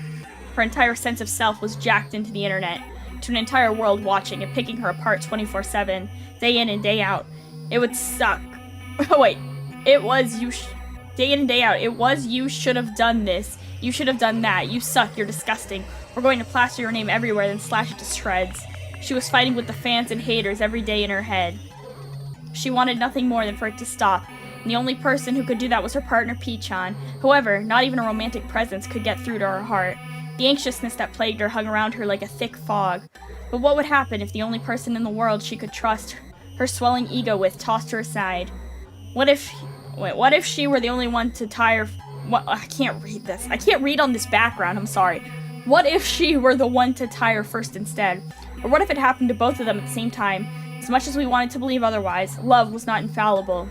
Her entire sense of self was jacked into the internet, to an entire world watching and picking her apart 24/7, day in and day out. It would suck. Oh wait, it was you day in and day out. It was you should have done this. You should have done that. You suck. You're disgusting. We're going to plaster your name everywhere, then slash it to shreds. She was fighting with the fans and haters every day in her head. She wanted nothing more than for it to stop, and the only person who could do that was her partner Pichon. However, not even a romantic presence could get through to her heart. The anxiousness that plagued her hung around her like a thick fog. But what would happen if the only person in the world she could trust her swelling ego with tossed her aside? What if she were the only one to tie her... I can't read this. I can't read on this background, I'm sorry. What if she were the one to tie her first instead? Or what if it happened to both of them at the same time? As much as we wanted to believe otherwise, love was not infallible.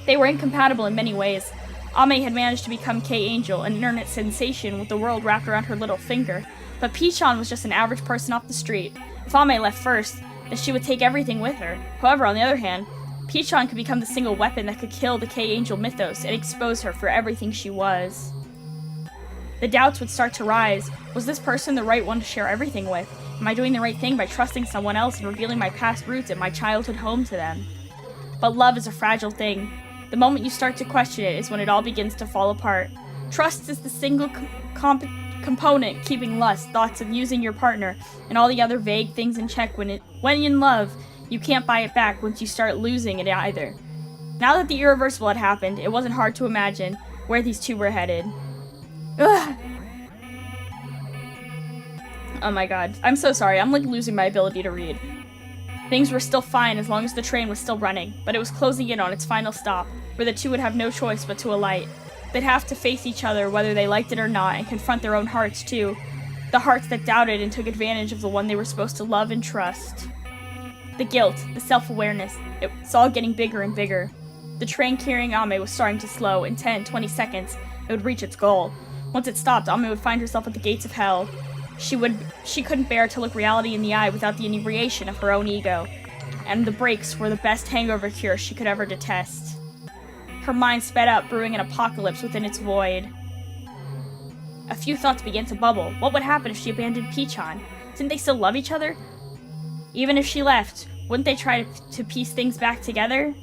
They were incompatible in many ways. Ame had managed to become K-Angel, an internet sensation with the world wrapped around her little finger. But Pichon was just an average person off the street. If Ame left first, then she would take everything with her. However, on the other hand, Pichon could become the single weapon that could kill the K-Angel mythos and expose her for everything she was. The doubts would start to rise. Was this person the right one to share everything with? Am I doing the right thing by trusting someone else and revealing my past roots and my childhood home to them? But love is a fragile thing. The moment you start to question it is when it all begins to fall apart. Trust is the single component keeping lust, thoughts of using your partner, and all the other vague things in check. When in love, you can't buy it back once you start losing it either. Now that the irreversible had happened, it wasn't hard to imagine where these two were headed. Ugh. Oh my god. I'm so sorry. I'm like losing my ability to read. Things were still fine as long as the train was still running, but it was closing in on its final stop, where the two would have no choice but to alight. They'd have to face each other whether they liked it or not, and confront their own hearts too. The hearts that doubted and took advantage of the one they were supposed to love and trust. The guilt, the self-awareness, it was all getting bigger and bigger. The train carrying Ame was starting to slow. In 10, 20 seconds, it would reach its goal. Once it stopped, Ame would find herself at the gates of hell. She couldn't bear to look reality in the eye without the inebriation of her own ego. And the brakes were the best hangover cure she could ever detest. Her mind sped up, brewing an apocalypse within its void. A few thoughts began to bubble. What would happen if she abandoned Pichon? Didn't they still love each other? Even if she left, wouldn't they try to piece things back together?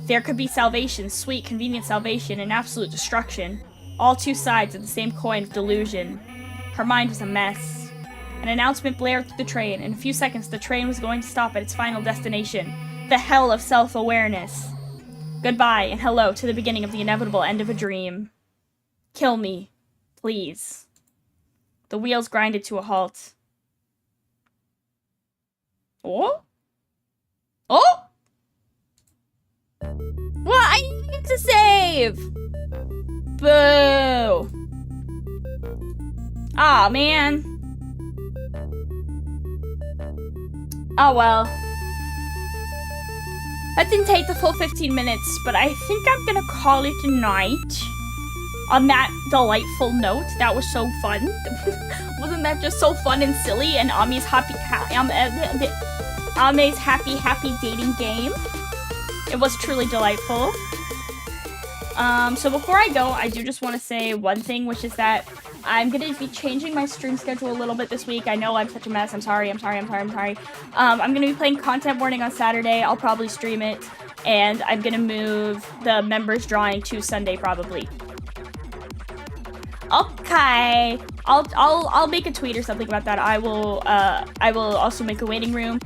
There could be salvation, sweet, convenient salvation, and absolute destruction. All two sides of the same coin of delusion. Her mind was a mess. An announcement blared through the train. In a few seconds, the train was going to stop at its final destination. The hell of self-awareness. Goodbye and hello to the beginning of the inevitable end of a dream. Kill me, please. The wheels grinded to a halt. Oh? Oh? What? I need to save! Boo! Aw, man. Oh well. That didn't take the full 15 minutes, but I think I'm gonna call it a night. On that delightful note, that was so fun. Wasn't that just so fun and silly? And Ame's happy dating game. It was truly delightful. So before I go, I do just want to say one thing, which is that I'm going to be changing my stream schedule a little bit this week. I know I'm such a mess. I'm sorry. I'm going to be playing Content Warning on Saturday. I'll probably stream it. And I'm going to move the members drawing to Sunday, probably. Okay. I'll make a tweet or something about that. I will also make a waiting room.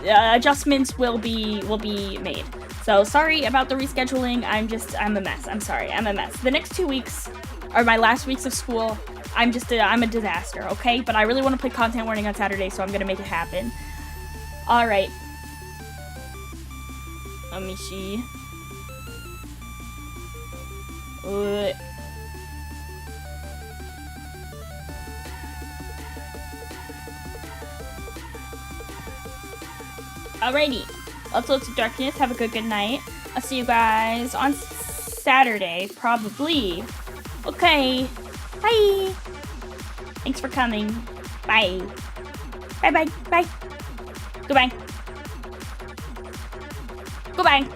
Adjustments will be made. So sorry about the rescheduling. I'm a mess. I'm sorry. I'm a mess. The next 2 weeks are my last weeks of school. I'm a disaster, okay? But I really want to play Content Warning on Saturday, so I'm gonna make it happen. All right. Let me see. Alrighty. Let's look to darkness. Have a good night. I'll see you guys on Saturday, probably. Okay. Bye. Thanks for coming. Bye. Bye. Goodbye. Goodbye.